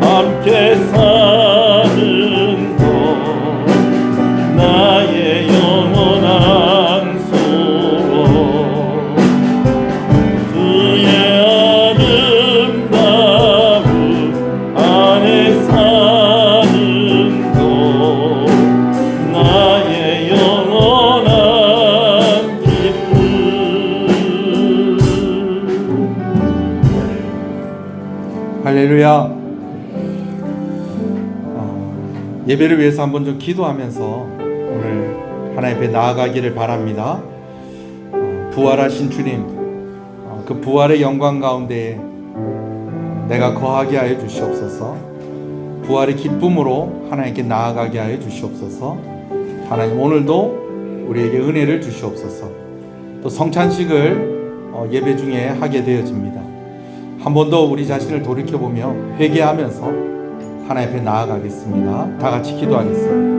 함께 사는 것 나의 영원한 소원 그의 아름다움 안에 사는 것 나의 영원한 기쁨. 할렐루야. 예배를 위해서 한번 좀 기도하면서 오늘 하나님 앞에 나아가기를 바랍니다. 부활하신 주님, 그 부활의 영광 가운데 내가 거하게 하여 주시옵소서. 부활의 기쁨으로 하나님께 나아가게 하여 주시옵소서. 하나님 오늘도 우리에게 은혜를 주시옵소서. 또 성찬식을 예배 중에 하게 되어집니다. 한 번 더 우리 자신을 돌이켜보며 회개하면서 하나님 앞에 나아가겠습니다. 다 같이 기도하겠습니다.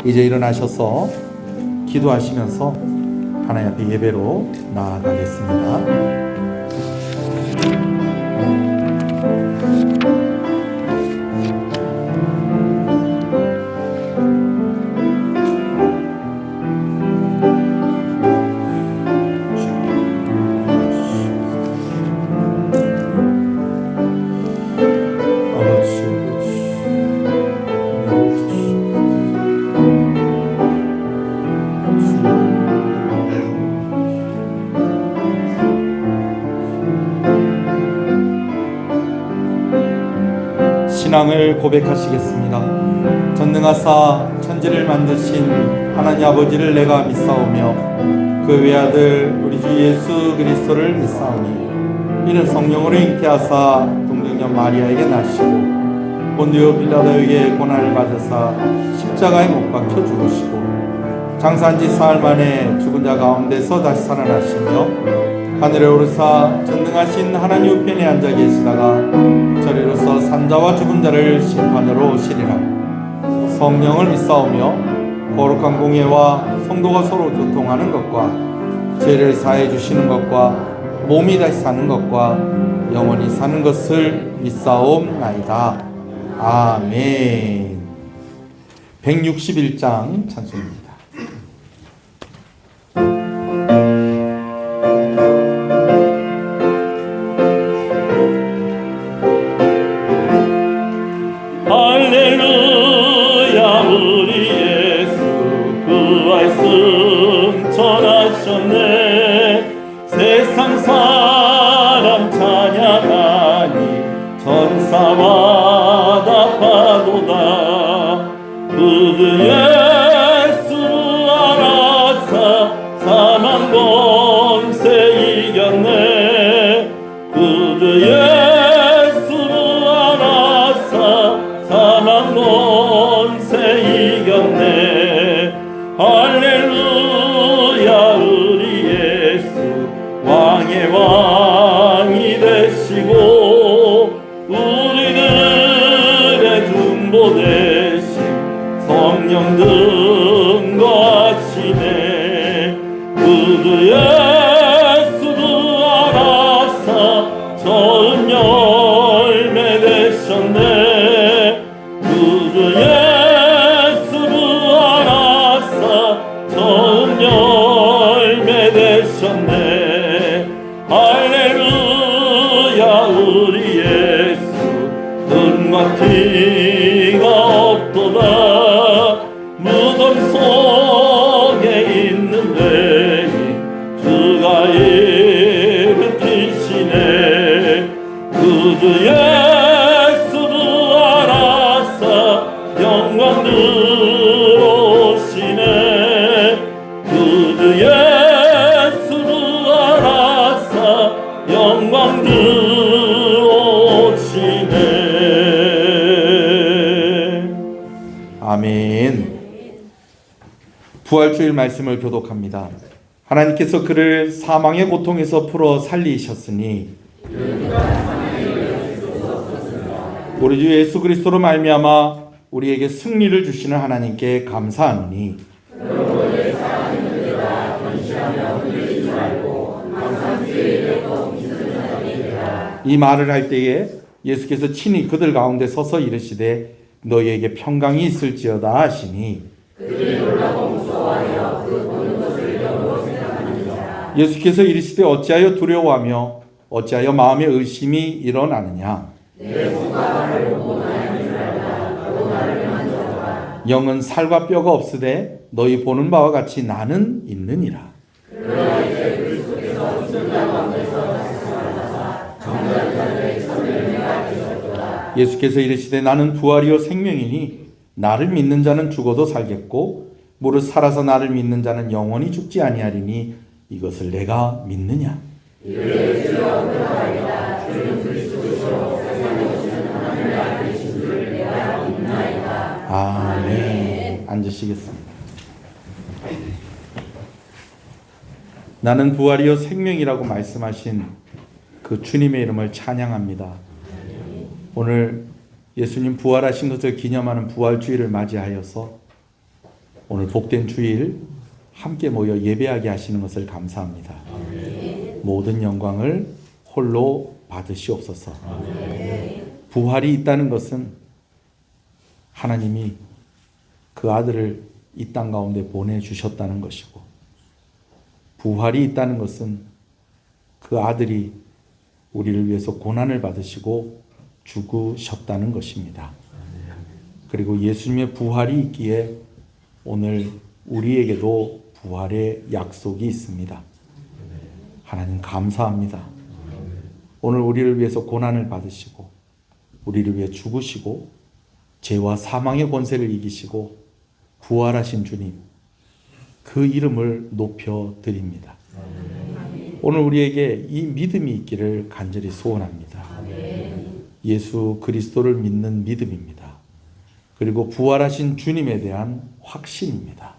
이제 일어나셔서 기도하시면서 하나님 앞에 예배로 나아가겠습니다. 신앙을 고백하시겠습니다. 전능하사 천지를 만드신 하나님 아버지를 내가 믿사오며 그 외아들 우리 주 예수 그리스도를 믿사오니 이는 성령으로 잉태하사 동정녀 마리아에게 나시고 본디오 빌라도에게 고난을 받으사 십자가에 못 박혀 죽으시고 장사한 지 사흘 만에 죽은 자 가운데서 다시 살아나시며 하늘에 오르사 전능하신 하나님 우편에 앉아 계시다가 저리로서 산자와 죽은 자를 심판으로 오시리라. 성령을 믿사오며 거룩한 공예와 성도가 서로 교통하는 것과 죄를 사해 주시는 것과 몸이 다시 사는 것과 영원히 사는 것을 믿사옵나이다. 아멘. 161장 찬송입니다. 세상 사람 찬양하니 천사와 답하도다. 그들 예수 알아서 사망 권세 이겼네. 그들 예수 알아서 사망 권세 그리스도 대신 성령 등거하시네. 그 예수를 알아서 처음 열매 되셨네. 그 예수를 알아서 처음 열매 되셨네. 할렐루야. 우리 예수 흠과 티가 없도다. 무덤 속에 있는 죄인 주가 일으키시네. 그 예수를 알아서 영광 들어오시네. 그 예수를 알아서 영광 들어오시네. 아멘. 부활주일 말씀을 교독합니다. 하나님께서 그를 사망의 고통에서 풀어 살리셨으니 우리 주 예수 그리스도로 말미암아 우리에게 승리를 주시는 하나님께 감사하노니 이 말을 할 때에 예수께서 친히 그들 가운데 서서 이르시되 너희에게 평강이 있을지어다 하시니 예수께서 이르시되 어찌하여 두려워하며 어찌하여 마음에 의심이 일어나느냐. 영은 살과 뼈가 없으되 너희 보는 바와 같이 나는 있느니라. 예수께서 이르시되 나는 부활이요 생명이니 나를 믿는 자는 죽어도 살겠고 무릇 살아서 나를 믿는 자는 영원히 죽지 아니하리니 이것을 내가 믿느냐. 아멘. 앉으시겠습니다. 나는 부활이요 생명이라고 말씀하신 그 주님의 이름을 찬양합니다. 오늘 예수님 부활하신 것을 기념하는 부활주일을 맞이하여서 오늘 복된 주일 함께 모여 예배하게 하시는 것을 감사합니다. 모든 영광을 홀로 받으시옵소서. 부활이 있다는 것은 하나님이 그 아들을 이 땅 가운데 보내주셨다는 것이고, 부활이 있다는 것은 그 아들이 우리를 위해서 고난을 받으시고 죽으셨다는 것입니다. 그리고 예수님의 부활이 있기에 오늘 우리에게도 부활의 약속이 있습니다. 하나님 감사합니다. 오늘 우리를 위해서 고난을 받으시고 우리를 위해 죽으시고 죄와 사망의 권세를 이기시고 부활하신 주님, 그 이름을 높여 드립니다. 오늘 우리에게 이 믿음이 있기를 간절히 소원합니다. 예수 그리스도를 믿는 믿음입니다. 그리고 부활하신 주님에 대한 확신입니다.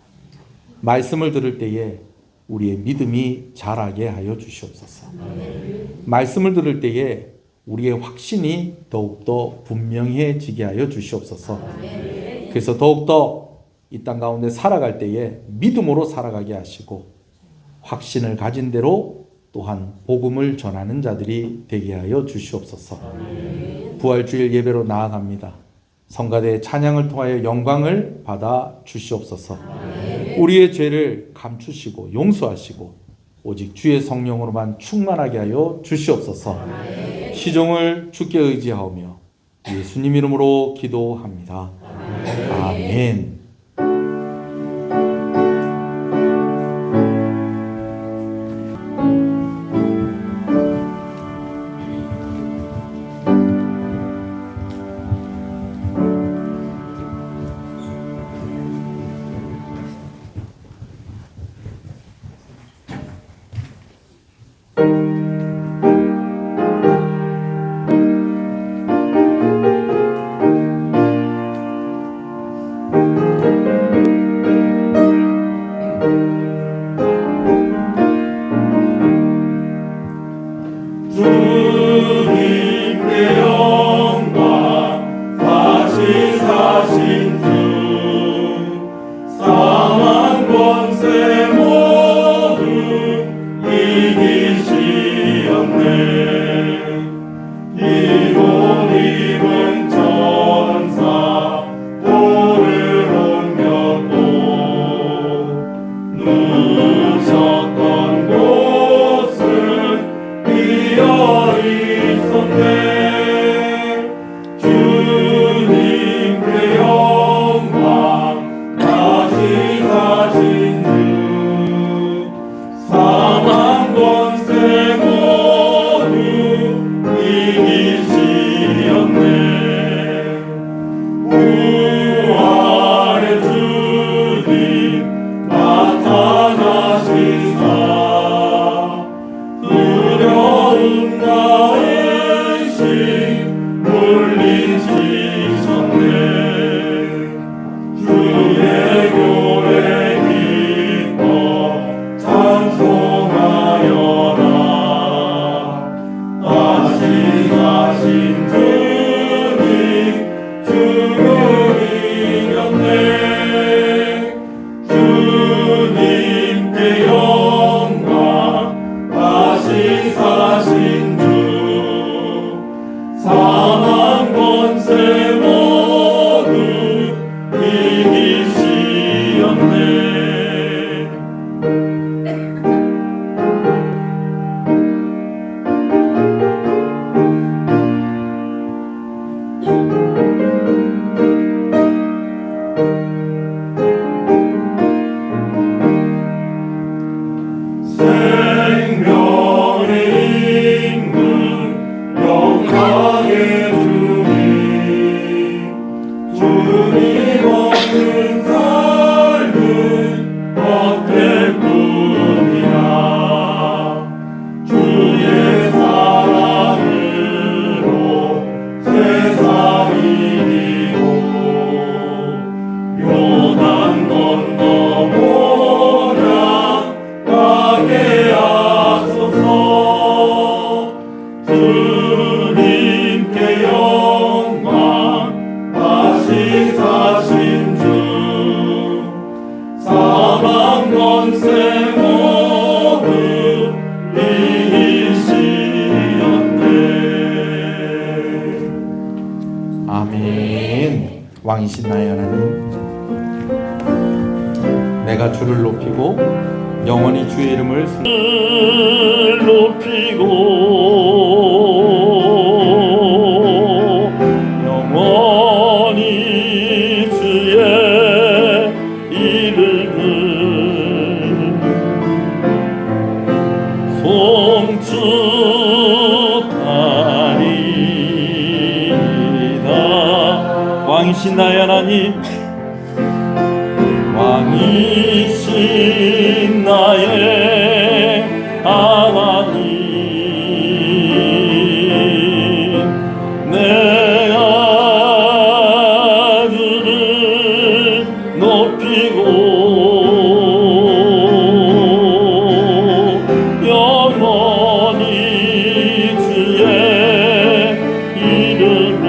말씀을 들을 때에 우리의 믿음이 자라게 하여 주시옵소서. 말씀을 들을 때에 우리의 확신이 더욱더 분명해지게 하여 주시옵소서. 그래서 더욱더 이 땅 가운데 살아갈 때에 믿음으로 살아가게 하시고 확신을 가진 대로 또한 복음을 전하는 자들이 되게 하여 주시옵소서. 부활주일 예배로 나아갑니다. 성가대의 찬양을 통하여 영광을 받아 주시옵소서. 우리의 죄를 감추시고 용서하시고 오직 주의 성령으로만 충만하게 하여 주시옵소서. 시종을 주께 의지하오며 예수님 이름으로 기도합니다. 아멘. 이기시었네. 생명의 임금 영광의 주님, 주님 없는 삶은 헛될 뿐이라. 주의 사랑으로 세상 이기고 요단 건너보라 가게 하소서. 주님께 영광 다시 사신 주, 사망 권세 모두 이기시었네. 아멘. 왕이신 나의 하나님, 내가 주를 높이고 영원히 주의 이름을 높이고 영원히 주의 이름을 송축하리이다. 왕이신 나의 하나님, 왕이신 나의 하나님, 내가 주를 높이고 영원히 주의 이름을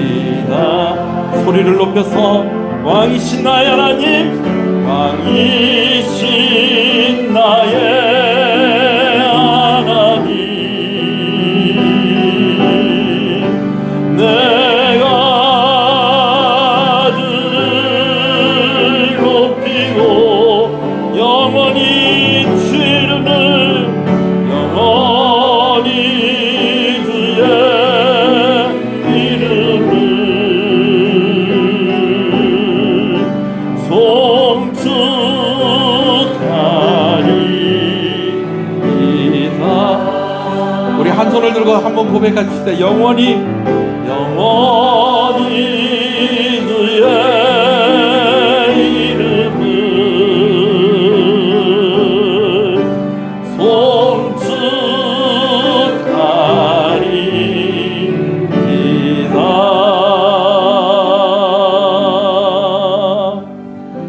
송축하리이다. 소리를 높여서 왕이신 나의 하나님, 왕이신 나의 하나님, 내가 주를 높이고 영원히 주의 이름을 영원히 주의 이름을 송축하리이다. 우리 한 손을 들고 한번 고백합시다. 영원히 주의 이름을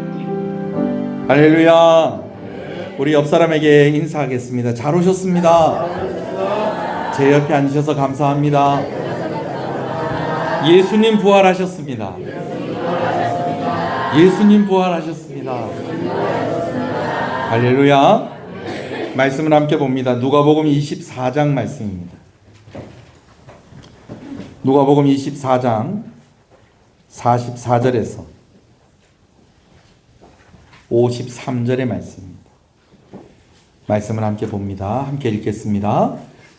송축하리이다. 할렐루야. 우리 옆 사람에게 인사하겠습니다. 잘 오셨습니다. 제 옆에 앉으셔서 감사합니다. 예수님 부활하셨습니다. 예수님 부활하셨습니다. 할렐루야. 말씀을 함께 봅니다. 누가복음 24장 말씀입니다. 누가복음 24장 44절에서 53절의 말씀입니다. 말씀을 함께 봅니다. 함께 읽겠습니다.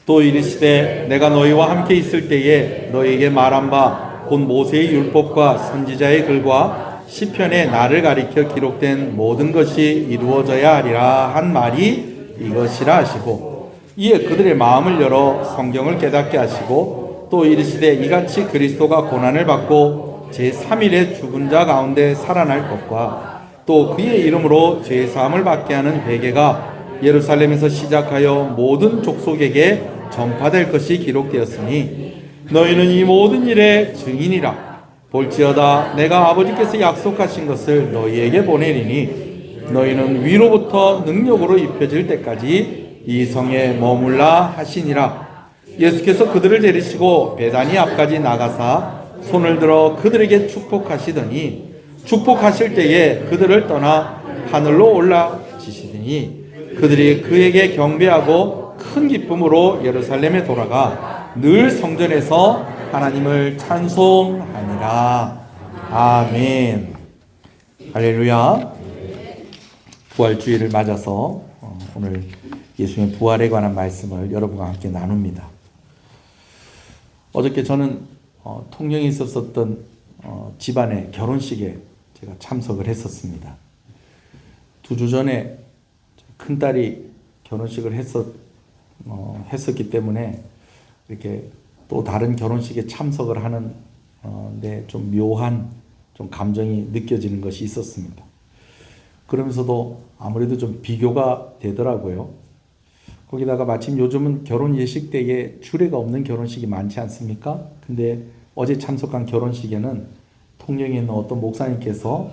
또 이르시되 내가 너희와 함께 있을 때에 너희에게 말한 바 곧 모세의 율법과 선지자의 글과 시편에 나를 가리켜 기록된 모든 것이 이루어져야 하리라 한 말이 이것이라 하시고, 이에 그들의 마음을 열어 성경을 깨닫게 하시고, 또 이르시되 이같이 그리스도가 고난을 받고 제3일에 죽은 자 가운데 살아날 것과 또 그의 이름으로 죄사함을 받게 하는 회개가 예루살렘에서 시작하여 모든 족속에게 전파될 것이 기록되었으니 너희는 이 모든 일의 증인이라. 볼지어다 내가 아버지께서 약속하신 것을 너희에게 보내리니 너희는 위로부터 능력으로 입혀질 때까지 이 성에 머물라 하시니라. 예수께서 그들을 데리시고 베다니 앞까지 나가사 손을 들어 그들에게 축복하시더니 축복하실 때에 그들을 떠나 하늘로 올라지시더니 그들이 그에게 경배하고 큰 기쁨으로 예루살렘에 돌아가 늘 성전에서 하나님을 찬송하니라. 아멘. 할렐루야. 부활주의를 맞아서 오늘 예수님의 부활에 관한 말씀을 여러분과 함께 나눕니다. 어저께 저는 통영에 있었던 집안의 결혼식에 제가 참석을 했었습니다. 2주 전에 큰딸이 결혼식을 했었기 때문에 이렇게 또 다른 결혼식에 참석을 하는 데 좀 묘한 좀 감정이 느껴지는 것이 있었습니다. 그러면서도 아무래도 좀 비교가 되더라고요. 거기다가 마침 요즘은 결혼 예식 때에 주례가 없는 결혼식이 많지 않습니까? 근데 어제 참석한 결혼식에는 통영에 있는 어떤 목사님께서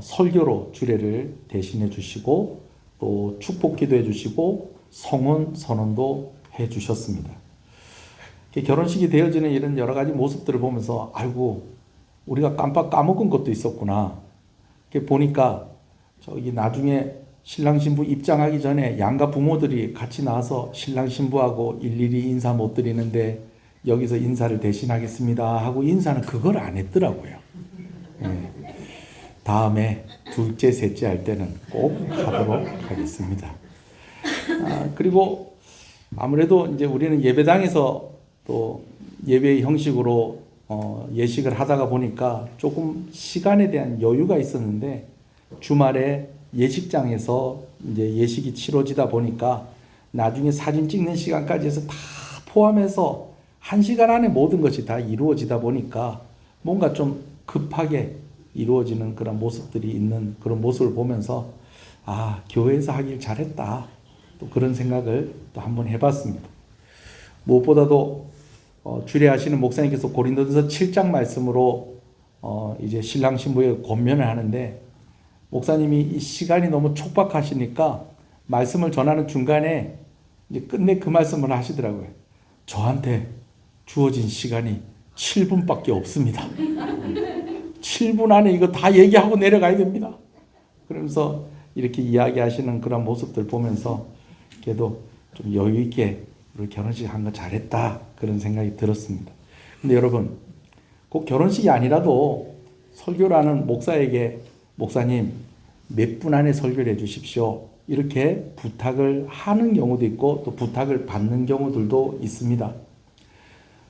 설교로 주례를 대신해 주시고 또 축복 기도해 주시고 성혼 선언도 해 주셨습니다. 결혼식이 되어지는 이런 여러 가지 모습들을 보면서 아이고 우리가 깜빡 까먹은 것도 있었구나. 보니까 저기 나중에 신랑 신부 입장하기 전에 양가 부모들이 같이 나와서 신랑 신부하고 일일이 인사 못 드리는데 여기서 인사를 대신하겠습니다 하고 인사는 그걸 안 했더라고요. 네. 다음에 둘째 셋째 할 때는 꼭 하도록 하겠습니다. 그리고 아무래도 이제 우리는 예배당에서 또 예배의 형식으로 예식을 하다가 보니까 조금 시간에 대한 여유가 있었는데 주말에 예식장에서 이제 예식이 치러지다 보니까 나중에 사진 찍는 시간까지 해서 다 포함해서 1시간 안에 모든 것이 다 이루어지다 보니까 뭔가 좀 급하게 이루어지는 그런 모습들이 있는 그런 모습을 보면서 교회에서 하길 잘했다. 또 그런 생각을 또 한번 해봤습니다. 무엇보다도 주례하시는 목사님께서 고린도전서 7장 말씀으로 이제 신랑 신부의 권면을 하는데 목사님이 이 시간이 너무 촉박하시니까 말씀을 전하는 중간에 이제 끝내 그 말씀을 하시더라고요. 저한테 주어진 시간이 7분밖에 없습니다. 7분 안에 이거 다 얘기하고 내려가야 됩니다. 그러면서 이렇게 이야기하시는 그런 모습들 보면서 그래도 좀 여유 있게 우리 결혼식 한 거 잘했다 그런 생각이 들었습니다. 근데 여러분 꼭 결혼식이 아니라도 설교를 하는 목사에게 목사님 몇 분 안에 설교를 해주십시오 이렇게 부탁을 하는 경우도 있고 또 부탁을 받는 경우들도 있습니다.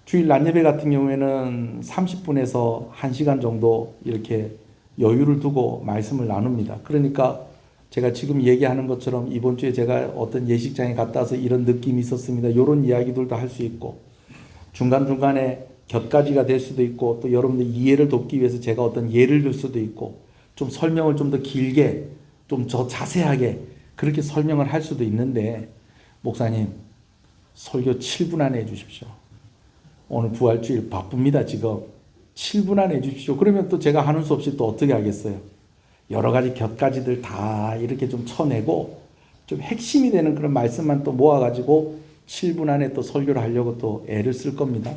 주일 낮예배 같은 경우에는 30분에서 1시간 정도 이렇게 여유를 두고 말씀을 나눕니다. 그러니까 제가 지금 얘기하는 것처럼 이번 주에 제가 어떤 예식장에 갔다 와서 이런 느낌이 있었습니다. 이런 이야기들도 할 수 있고 중간중간에 곁가지가 될 수도 있고 또 여러분들 이해를 돕기 위해서 제가 어떤 예를 들 수도 있고 좀 설명을 좀 더 길게 좀 더 자세하게 그렇게 설명을 할 수도 있는데 목사님 설교 7분 안에 해주십시오. 오늘 부활주일 바쁩니다. 지금 7분 안에 해주십시오. 그러면 또 제가 하는 수 없이 또 어떻게 하겠어요. 여러 가지 곁가지들 다 이렇게 좀 쳐내고 좀 핵심이 되는 그런 말씀만 또 모아가지고 7분 안에 또 설교를 하려고 또 애를 쓸 겁니다.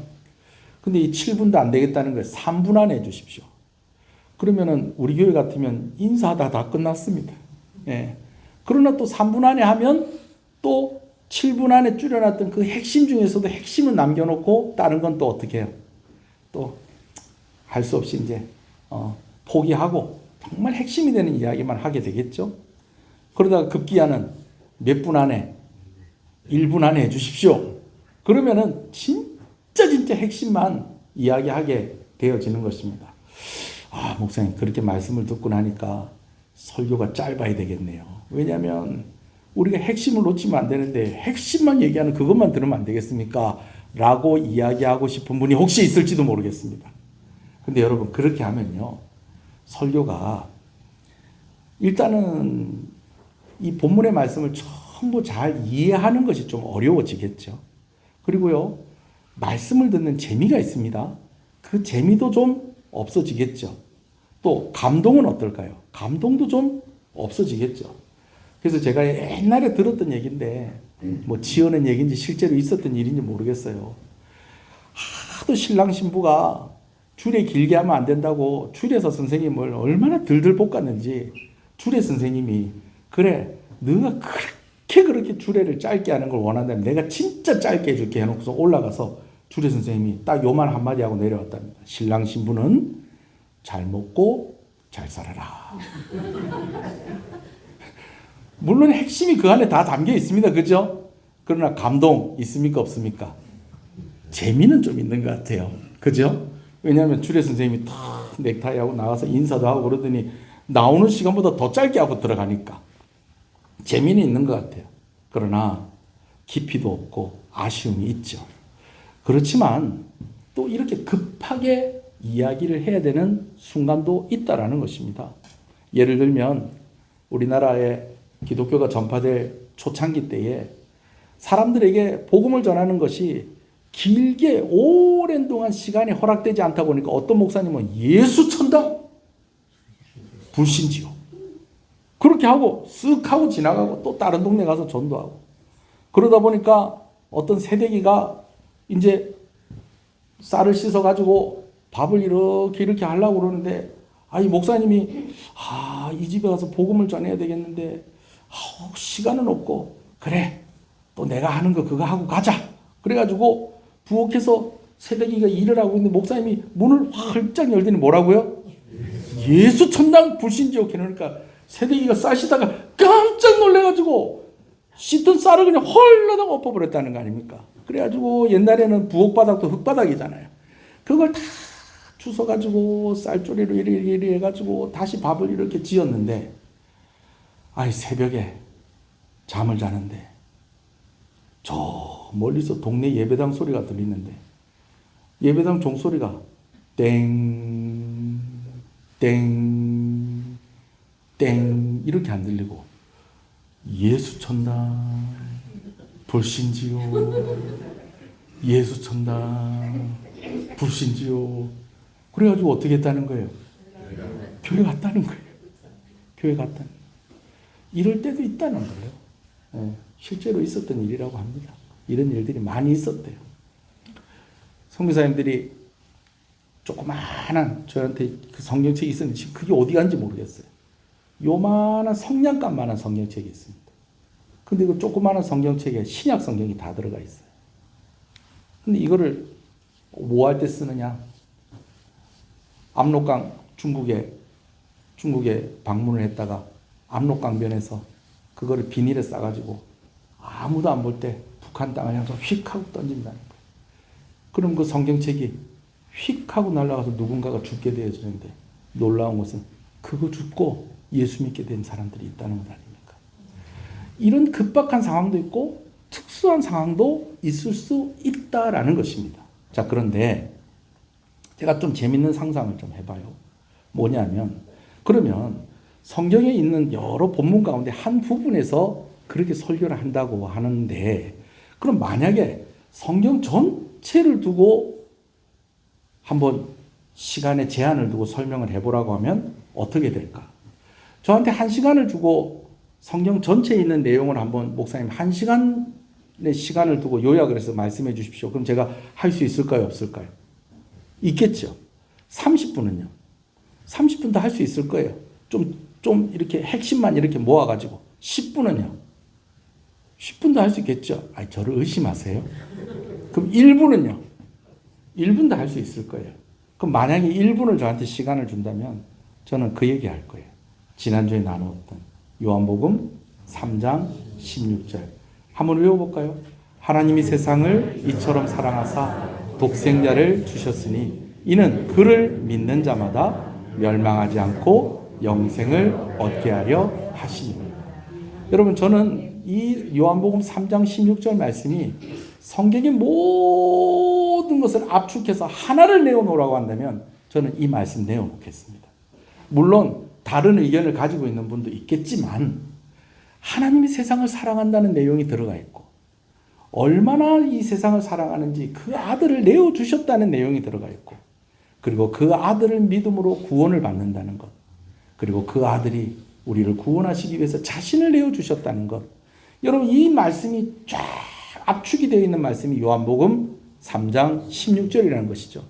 근데 이 7분도 안 되겠다는 거예요. 3분 안에 해주십시오. 그러면은 우리 교회 같으면 인사하다 다 끝났습니다. 예. 그러나 또 3분 안에 하면 또 7분 안에 줄여놨던 그 핵심 중에서도 핵심을 남겨놓고 다른 건 또 어떻게 해요? 또 할 수 없이 이제 포기하고 정말 핵심이 되는 이야기만 하게 되겠죠. 그러다가 급기야는 몇 분 안에 1분 안에 해주십시오. 그러면은 진짜 핵심만 이야기하게 되어지는 것입니다. 목사님 그렇게 말씀을 듣고 나니까 설교가 짧아야 되겠네요. 왜냐하면 우리가 핵심을 놓치면 안 되는데 핵심만 얘기하는 그것만 들으면 안 되겠습니까? 라고 이야기하고 싶은 분이 혹시 있을지도 모르겠습니다. 근데 여러분 그렇게 하면요 설교가 일단은 이 본문의 말씀을 전부 잘 이해하는 것이 좀 어려워지겠죠. 그리고요 말씀을 듣는 재미가 있습니다. 그 재미도 좀 없어지겠죠. 또 감동은 어떨까요? 감동도 좀 없어지겠죠. 그래서 제가 옛날에 들었던 얘기인데 뭐 지어낸 얘기인지 실제로 있었던 일인지 모르겠어요. 하도 신랑 신부가 주례 길게 하면 안 된다고 주례서 선생님을 얼마나 들들 볶았는지 주례 선생님이 그래 너가 그렇게 주례를 짧게 하는 걸 원한다면 내가 진짜 짧게 해줄게 해놓고서 올라가서 주례 선생님이 딱 요만 한마디 하고 내려왔답니다. 신랑 신부는 잘 먹고 잘 살아라. 물론 핵심이 그 안에 다 담겨 있습니다. 그죠? 그러나 감동 있습니까? 없습니까? 재미는 좀 있는 것 같아요. 그죠? 왜냐하면 주례 선생님이 탁 넥타이하고 나와서 인사도 하고 그러더니 나오는 시간보다 더 짧게 하고 들어가니까 재미는 있는 것 같아요. 그러나 깊이도 없고 아쉬움이 있죠. 그렇지만 또 이렇게 급하게 이야기를 해야 되는 순간도 있다라는 것입니다. 예를 들면 우리나라에 기독교가 전파될 초창기 때에 사람들에게 복음을 전하는 것이 길게 오랜 동안 시간이 허락되지 않다 보니까 어떤 목사님은 예수 천당 불신지요. 그렇게 하고 쓱 하고 지나가고 또 다른 동네 가서 전도하고 그러다 보니까 어떤 세대기가 이제 쌀을 씻어 가지고 밥을 이렇게 하려고 그러는데 이 목사님이 이 집에 가서 복음을 전해야 되겠는데 시간은 없고 그래 또 내가 하는 거 그거 하고 가자. 그래가지고 부엌에서 새벽이가 일을 하고 있는데 목사님이 문을 활짝 열더니 뭐라고요? 예수 천당 불신지옥 해놓으니까 새벽이가 쌀 씻다가 깜짝 놀래가지고 씻던 쌀을 그냥 헐러다가 엎어버렸다는 거 아닙니까? 그래가지고 옛날에는 부엌 바닥도 흙바닥이잖아요. 그걸 다 주워가지고 쌀조리로 이리 해가지고 다시 밥을 이렇게 지었는데 새벽에 잠을 자는데 저 멀리서 동네 예배당 소리가 들리는데 예배당 종소리가 땡, 땡, 땡 이렇게 안 들리고 예수 천당 불신지요 예수 천당 불신지요 그래가지고 어떻게 했다는 거예요? 교회 갔다는 거예요. 교회 갔다는 거예요. 이럴 때도 있다는 거예요. 실제로 있었던 일이라고 합니다. 이런 일들이 많이 있었대요. 선교사님들이 조그마한 저한테 그 성경책이 있었는데 지금 그게 어디 간지 모르겠어요. 요만한 성냥감만한 성경책이 있습니다. 근데 그 조그마한 성경책에 신약 성경이 다 들어가 있어요. 근데 이거를 뭐 할 때 쓰느냐? 압록강 중국에 방문을 했다가 압록강변에서 그거를 비닐에 싸가지고 아무도 안 볼 때 북한 땅을 향해서 휙 하고 던진다는 거예요. 그럼 그 성경책이 휙 하고 날아가서 누군가가 죽게 되어지는데 놀라운 것은 그거 죽고 예수 믿게 된 사람들이 있다는 것 아닙니까? 이런 급박한 상황도 있고 특수한 상황도 있을 수 있다라는 것입니다. 자, 그런데 제가 좀 재밌는 상상을 좀 해봐요. 뭐냐면 그러면 성경에 있는 여러 본문 가운데 한 부분에서 그렇게 설교를 한다고 하는데 그럼 만약에 성경 전체를 두고 한번 시간에 제한을 두고 설명을 해보라고 하면 어떻게 될까? 저한테 1시간을 주고 성경 전체에 있는 내용을 한번 목사님 1시간의 시간을 두고 요약을 해서 말씀해 주십시오. 그럼 제가 할 수 있을까요? 없을까요? 있겠죠. 30분은요. 30분도 할 수 있을 거예요. 좀 이렇게 핵심만 이렇게 모아가지고 10분은요. 10분도 할 수 있겠죠. 저를 의심하세요? 그럼 1분은요. 1분도 할 수 있을 거예요. 그럼 만약에 1분을 저한테 시간을 준다면 저는 그 얘기 할 거예요. 지난주에 나누었던 요한복음 3장 16절. 한번 외워볼까요? 하나님이 세상을 이처럼 사랑하사 독생자를 주셨으니 이는 그를 믿는 자마다 멸망하지 않고 영생을 얻게 하려 하시니라. 여러분 저는 이 요한복음 3장 16절 말씀이 성경의 모든 것을 압축해서 하나를 내어놓으라고 한다면 저는 이 말씀 내어놓겠습니다. 물론 다른 의견을 가지고 있는 분도 있겠지만 하나님이 세상을 사랑한다는 내용이 들어가 있고 얼마나 이 세상을 사랑하는지 그 아들을 내어주셨다는 내용이 들어가 있고 그리고 그 아들을 믿음으로 구원을 받는다는 것 그리고 그 아들이 우리를 구원하시기 위해서 자신을 내어주셨다는 것 여러분 이 말씀이 쫙 압축이 되어 있는 말씀이 요한복음 3장 16절이라는 것이죠.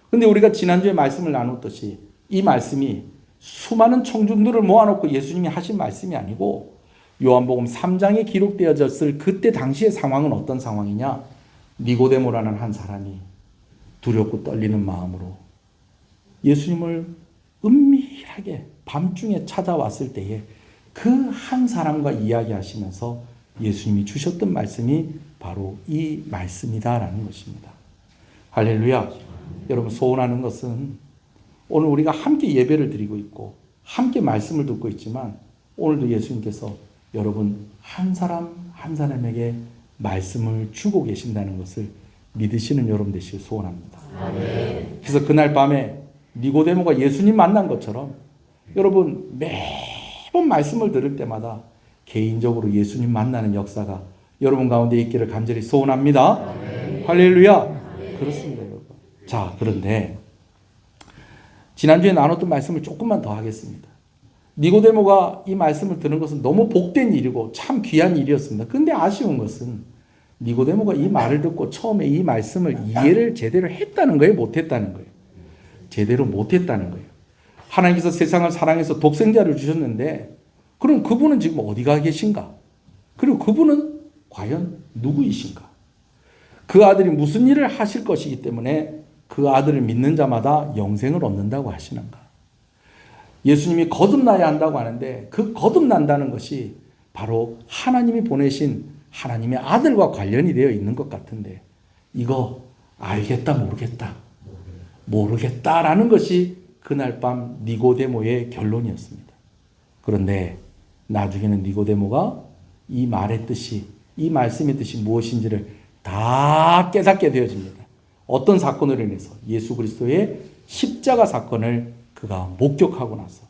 그런데 우리가 지난주에 말씀을 나눴듯이 이 말씀이 수많은 청중들을 모아놓고 예수님이 하신 말씀이 아니고 요한복음 3장에 기록되어졌을 그때 당시의 상황은 어떤 상황이냐? 니고데모라는 한 사람이 두렵고 떨리는 마음으로 예수님을 은밀하게 밤중에 찾아왔을 때에 그 한 사람과 이야기하시면서 예수님이 주셨던 말씀이 바로 이 말씀이다라는 것입니다. 할렐루야. 여러분, 소원하는 것은 오늘 우리가 함께 예배를 드리고 있고 함께 말씀을 듣고 있지만 오늘도 예수님께서 여러분 한 사람 한 사람에게 말씀을 주고 계신다는 것을 믿으시는 여러분 되시길 소원합니다. 그래서 그날 밤에 니고데모가 예수님 만난 것처럼 여러분 매번 말씀을 들을 때마다 개인적으로 예수님 만나는 역사가 여러분 가운데 있기를 간절히 소원합니다. 할렐루야. 그렇습니다, 여러분. 자, 그런데 지난주에 나눴던 말씀을 조금만 더 하겠습니다. 니고데모가 이 말씀을 듣는 것은 너무 복된 일이고 참 귀한 일이었습니다. 그런데 아쉬운 것은 니고데모가 이 말을 듣고 처음에 이 말씀을 이해를 제대로 했다는 거예요? 못했다는 거예요? 제대로 못했다는 거예요. 하나님께서 세상을 사랑해서 독생자를 주셨는데 그럼 그분은 지금 어디가 계신가? 그리고 그분은 과연 누구이신가? 그 아들이 무슨 일을 하실 것이기 때문에 그 아들을 믿는 자마다 영생을 얻는다고 하시는가? 예수님이 거듭나야 한다고 하는데 그 거듭난다는 것이 바로 하나님이 보내신 하나님의 아들과 관련이 되어 있는 것 같은데 이거 알겠다 모르겠다라는 것이 그날 밤 니고데모의 결론이었습니다. 그런데 나중에는 니고데모가 이 말의 뜻이 이 말씀의 뜻이 무엇인지를 다 깨닫게 되어집니다. 어떤 사건으로 인해서 예수 그리스도의 십자가 사건을 그가 목격하고 나서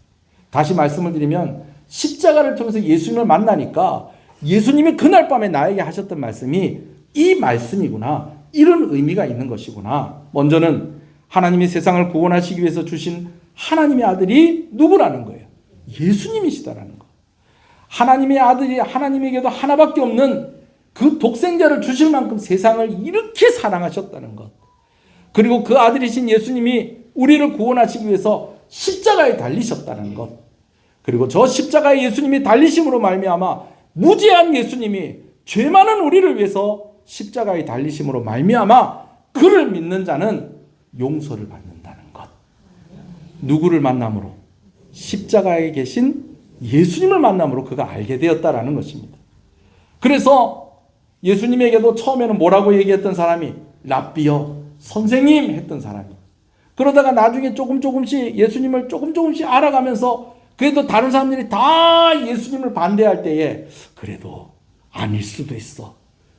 다시 말씀을 드리면 십자가를 통해서 예수님을 만나니까 예수님이 그날 밤에 나에게 하셨던 말씀이 이 말씀이구나. 이런 의미가 있는 것이구나. 먼저는 하나님이 세상을 구원하시기 위해서 주신 하나님의 아들이 누구라는 거예요? 예수님이시다라는 거. 하나님의 아들이 하나님에게도 하나밖에 없는 그 독생자를 주실 만큼 세상을 이렇게 사랑하셨다는 것. 그리고 그 아들이신 예수님이 우리를 구원하시기 위해서 십자가에 달리셨다는 것. 그리고 저 십자가에 예수님이 달리심으로 말미암아 무죄한 예수님이 죄 많은 우리를 위해서 십자가에 달리심으로 말미암아 그를 믿는 자는 용서를 받는다는 것. 누구를 만남으로? 십자가에 계신 예수님을 만남으로 그가 알게 되었다라는 것입니다. 그래서 예수님에게도 처음에는 뭐라고 얘기했던 사람이 랍비여 선생님 했던 사람이 그러다가 나중에 조금씩 예수님을 조금씩 알아가면서 그래도 다른 사람들이 다 예수님을 반대할 때에 그래도 아닐 수도 있어.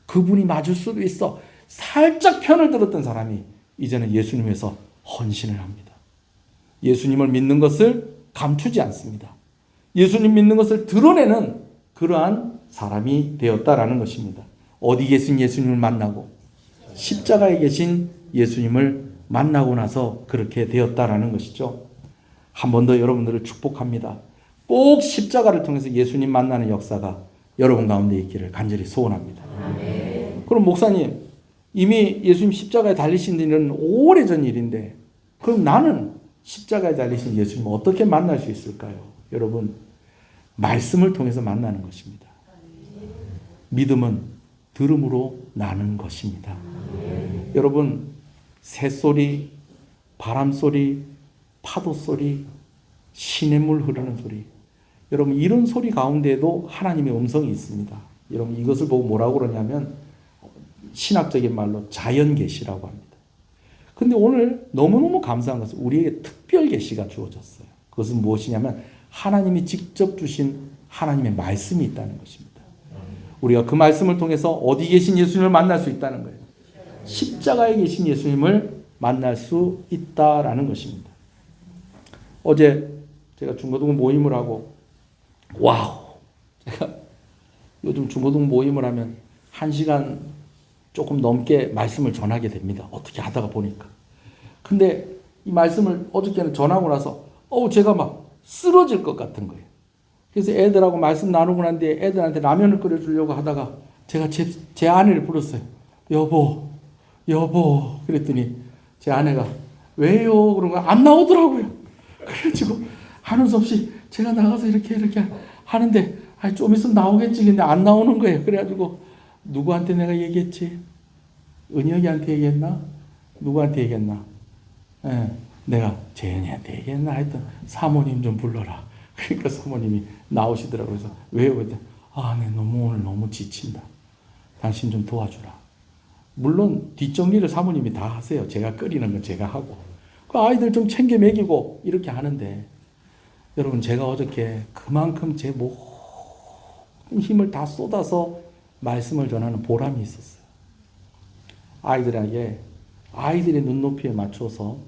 그분이 맞을 수도 있어. 살짝 편을 들었던 사람이 이제는 예수님에서 헌신을 합니다. 예수님을 믿는 것을 감추지 않습니다. 예수님 믿는 것을 드러내는 그러한 사람이 되었다라는 것입니다. 어디 계신 예수님을 만나고 십자가에 계신 예수님을 만나고 나서 그렇게 되었다라는 것이죠. 한 번 더 여러분들을 축복합니다. 꼭 십자가를 통해서 예수님 만나는 역사가 여러분 가운데 있기를 간절히 소원합니다. 그럼 목사님, 이미 예수님 십자가에 달리신 일은 오래전 일인데 그럼 나는 십자가에 달리신 예수님을 어떻게 만날 수 있을까요? 여러분, 말씀을 통해서 만나는 것입니다. 믿음은 들음으로 나는 것입니다. 여러분, 새소리, 바람소리, 파도소리, 시냇물 흐르는 소리, 여러분 이런 소리 가운데에도 하나님의 음성이 있습니다. 여러분 이것을 보고 뭐라고 그러냐면 신학적인 말로 자연계시라고 합니다. 근데 오늘 너무너무 감사한 것은 우리에게 특별 계시가 주어졌어요. 그것은 무엇이냐면 하나님이 직접 주신 하나님의 말씀이 있다는 것입니다. 우리가 그 말씀을 통해서 어디 계신 예수님을 만날 수 있다는 거예요. 십자가에 계신 예수님을 만날 수 있다라는 것입니다. 어제 제가 중고등 모임을 하고 제가 요즘 중고등 모임을 하면 1시간 조금 넘게 말씀을 전하게 됩니다. 어떻게 하다가 보니까. 근데 이 말씀을 어저께는 전하고 나서 제가 막 쓰러질 것 같은 거예요. 그래서 애들하고 말씀 나누고 난 뒤에 애들한테 라면을 끓여주려고 하다가 제가 제 아내를 불렀어요. 여보 그랬더니 제 아내가 왜요? 그런 거 안 나오더라고요. 그래가지고 하는 수 없이 제가 나가서 이렇게 하는데 아니 좀 있으면 나오겠지. 근데 안 나오는 거예요. 그래가지고 누구한테 내가 얘기했지? 은혁이한테 얘기했나? 누구한테 얘기했나? 예, 내가 재현이한테 얘기했나 했던 사모님 좀 불러라. 그러니까 사모님이 나오시더라고요. 그래서 왜요? 그랬더니 내 오늘 너무 지친다. 당신 좀 도와주라. 물론 뒷정리를 사모님이 다 하세요. 제가 끓이는 건 제가 하고. 그 아이들 좀 챙겨 먹이고 이렇게 하는데 여러분 제가 어저께 그만큼 제 모든 힘을 다 쏟아서 말씀을 전하는 보람이 있었어요. 아이들에게 아이들의 눈높이에 맞춰서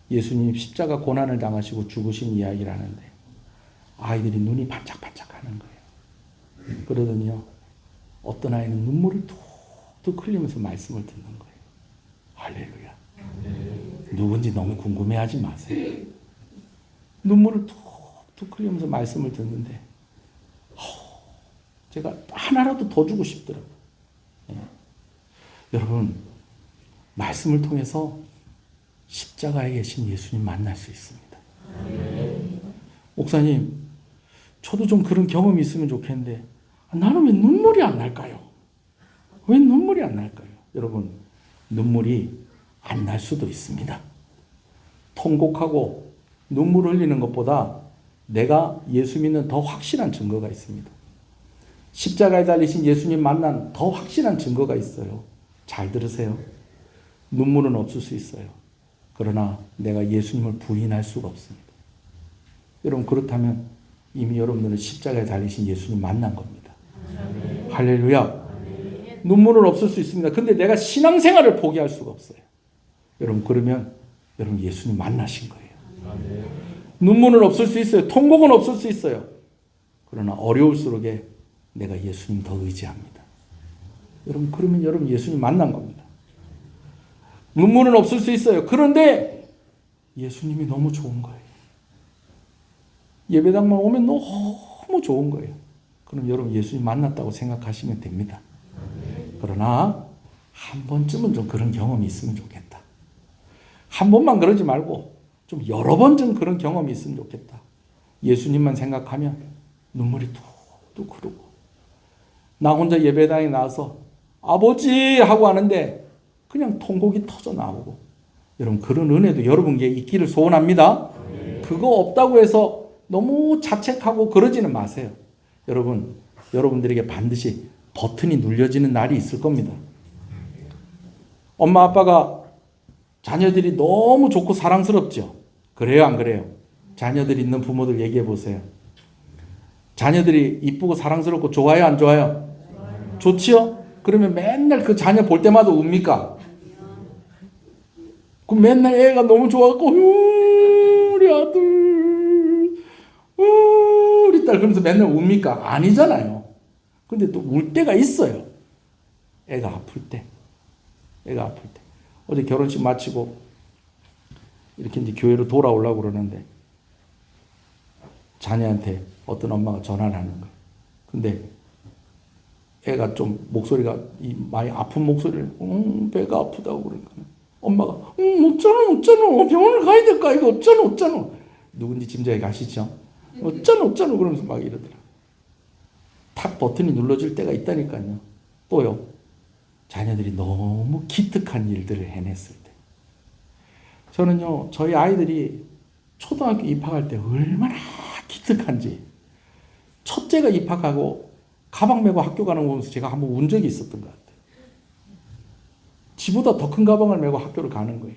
예수님 십자가 고난을 당하시고 죽으신 이야기를 하는데 아이들이 눈이 반짝반짝하는 거예요. 그러더니요 어떤 아이는 눈물을 툭툭 흘리면서 말씀을 듣는 거예요. 할렐루야. 누군지 너무 궁금해하지 마세요. 눈물을 툭툭 흘리면서 말씀을 듣는데 제가 하나라도 더 주고 싶더라고요. 여러분 말씀을 통해서 십자가에 계신 예수님 만날 수 있습니다. 목사님 저도 좀 그런 경험이 있으면 좋겠는데 나는 왜 눈물이 안 날까요? 왜 눈물이 안 날까요? 여러분 눈물이 안 날 수도 있습니다. 통곡하고 눈물 흘리는 것보다 내가 예수 믿는 더 확실한 증거가 있습니다. 십자가에 달리신 예수님 만난 더 확실한 증거가 있어요. 잘 들으세요. 눈물은 없을 수 있어요. 그러나 내가 예수님을 부인할 수가 없습니다. 여러분 그렇다면 이미 여러분들은 십자가에 달리신 예수님 만난 겁니다. 할렐루야. 눈물은 없을 수 있습니다. 근데 내가 신앙생활을 포기할 수가 없어요. 여러분 그러면 여러분 예수님 만나신 거예요. 눈물은 없을 수 있어요. 통곡은 없을 수 있어요. 그러나 어려울수록에 내가 예수님 더 의지합니다. 여러분 그러면 여러분 예수님 만난 겁니다. 눈물은 없을 수 있어요. 그런데 예수님이 너무 좋은 거예요. 예배당만 오면 너무 좋은 거예요. 그럼 여러분 예수님 만났다고 생각하시면 됩니다. 그러나 한 번쯤은 좀 그런 경험이 있으면 좋겠다. 한 번만 그러지 말고 좀 여러 번 좀 그런 경험이 있으면 좋겠다. 예수님만 생각하면 눈물이 뚝뚝 흐르고 나 혼자 예배당에 나와서 아버지 하고 하는데 그냥 통곡이 터져 나오고 여러분 그런 은혜도 여러분께 있기를 소원합니다. 그거 없다고 해서 너무 자책하고 그러지는 마세요. 여러분 여러분들에게 반드시 버튼이 눌려지는 날이 있을 겁니다. 엄마 아빠가 자녀들이 너무 좋고 사랑스럽죠. 그래요 안 그래요? 자녀들 있는 부모들 얘기해 보세요. 자녀들이 이쁘고 사랑스럽고 좋아요 안 좋아요? 좋지요? 그러면 맨날 그 자녀 볼 때마다 웁니까? 그럼 맨날 애가 너무 좋아갖고 우리 아들 우리 딸 그러면서 맨날 웁니까? 아니잖아요. 근데 또 울 때가 있어요. 애가 아플 때. 어제 결혼식 마치고 이렇게 이제 교회로 돌아오려고 그러는데 자녀한테 어떤 엄마가 전화를 하는 거예요. 근데 애가 좀 목소리가 많이 아픈 목소리를 배가 아프다고 그러니까 엄마가 어쩌노 병원을 가야 될까 이거 어쩌노 누군지 짐작이 가시죠? 어쩌노 그러면서 막 이러더라. 탁 버튼이 눌러질 때가 있다니까요. 또요. 자녀들이 너무 기특한 일들을 해냈을 때. 저는요. 저희 아이들이 초등학교 입학할 때 얼마나 기특한지. 첫째가 입학하고 가방 메고 학교 가는 거 보면서 제가 한번 운 적이 있었던 것 같아요. 지보다 더 큰 가방을 메고 학교를 가는 거예요.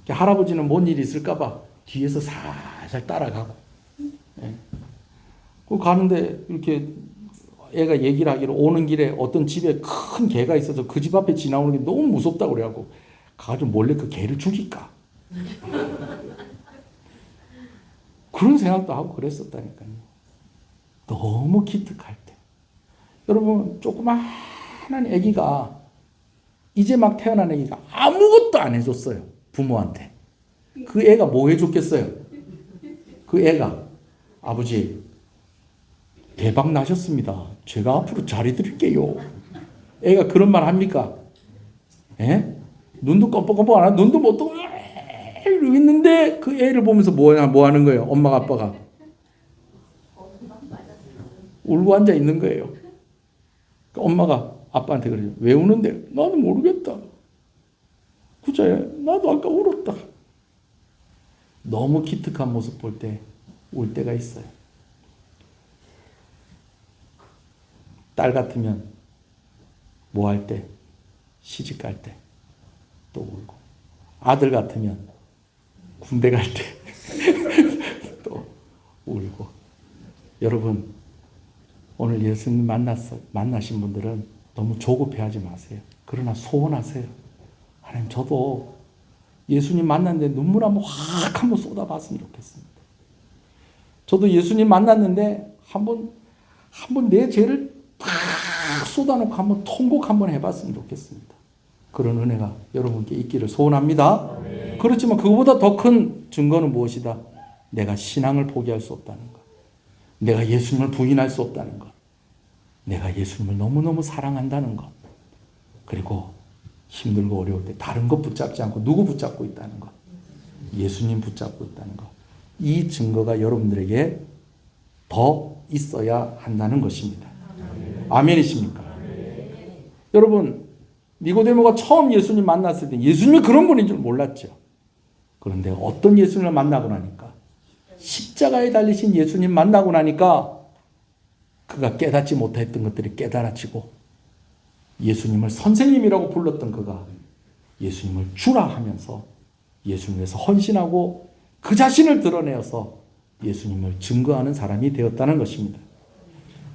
할아버지는 뭔 일이 있을까 봐 뒤에서 살살 따라가고. 예. 가는데 이렇게 애가 얘기를 하기로 오는 길에 어떤 집에 큰 개가 있어서 그 집 앞에 지나오는 게 너무 무섭다고 그래갖고 가가지고 몰래 그 개를 죽일까? 그런 생각도 하고 그랬었다니까요. 너무 기특할 때. 여러분 조그마한 애기가 이제 막 태어난 애기가 아무것도 안 해줬어요. 부모한테. 그 애가 뭐 해줬겠어요? 그 애가 아버지 대박 나셨습니다. 제가 앞으로 잘해드릴게요. 애가 그런 말 합니까? 예? 눈도 껌뻑껌뻑 안 하고 눈도 못 뜨고 이러고 있는데 그 애를 보면서 뭐 하는 거예요? 엄마가 아빠가. 울고 앉아 있는 거예요. 엄마가 아빠한테 그러죠. 왜 우는데? 나도 모르겠다. 구자야, 나도 아까 울었다. 너무 기특한 모습 볼 때 울 때가 있어요. 딸 같으면 뭐 할 때? 시집 갈 때 또 울고, 아들 같으면 군대 갈 때 또 울고. 여러분, 오늘 예수님 만나신 분들은 너무 조급해하지 마세요. 그러나 소원하세요. 하나님, 저도 예수님 만났는데 눈물 한번 확 한번 쏟아봤으면 좋겠습니다. 저도 예수님 만났는데 한번 내 죄를 탁 쏟아놓고 한번 통곡 한번 해봤으면 좋겠습니다. 그런 은혜가 여러분께 있기를 소원합니다. 그렇지만 그거보다 더 큰 증거는 무엇이다? 내가 신앙을 포기할 수 없다는 것. 내가 예수님을 부인할 수 없다는 것. 내가 예수님을 너무너무 사랑한다는 것. 그리고 힘들고 어려울 때 다른 것 붙잡지 않고 누구 붙잡고 있다는 것. 예수님 붙잡고 있다는 것. 이 증거가 여러분들에게 더 있어야 한다는 것입니다. 아멘이십니까? 여러분, 니고데모가 처음 예수님 만났을 때 예수님이 그런 분인 줄 몰랐죠. 그런데 어떤 예수님을 만나고 나니까, 십자가에 달리신 예수님 만나고 나니까 그가 깨닫지 못했던 것들이 깨달아지고, 예수님을 선생님이라고 불렀던 그가 예수님을 주라 하면서 예수님을 위해서 헌신하고 그 자신을 드러내어서 예수님을 증거하는 사람이 되었다는 것입니다.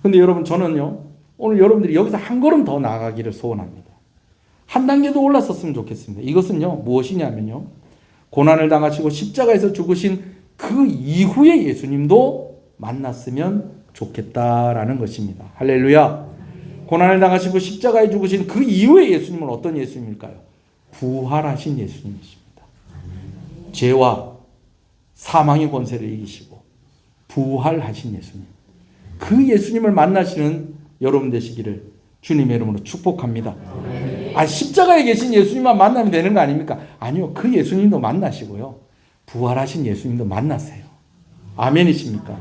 그런데 여러분, 저는요, 오늘 여러분들이 여기서 한 걸음 더 나아가기를 소원합니다. 한 단계 더 올랐었으면 좋겠습니다. 이것은요, 무엇이냐면요, 고난을 당하시고 십자가에서 죽으신 그 이후에 예수님도 만났으면 좋겠다라는 것입니다. 할렐루야. 고난을 당하시고 십자가에 죽으신 그 이후에 예수님은 어떤 예수님일까요? 부활하신 예수님이십니다. 죄와 사망의 권세를 이기시고 부활하신 예수님. 그 예수님을 만나시는 여러분 되시기를 주님의 이름으로 축복합니다. 십자가에 계신 예수님만 만나면 되는 거 아닙니까? 아니요. 그 예수님도 만나시고요. 부활하신 예수님도 만나세요. 아멘이십니까?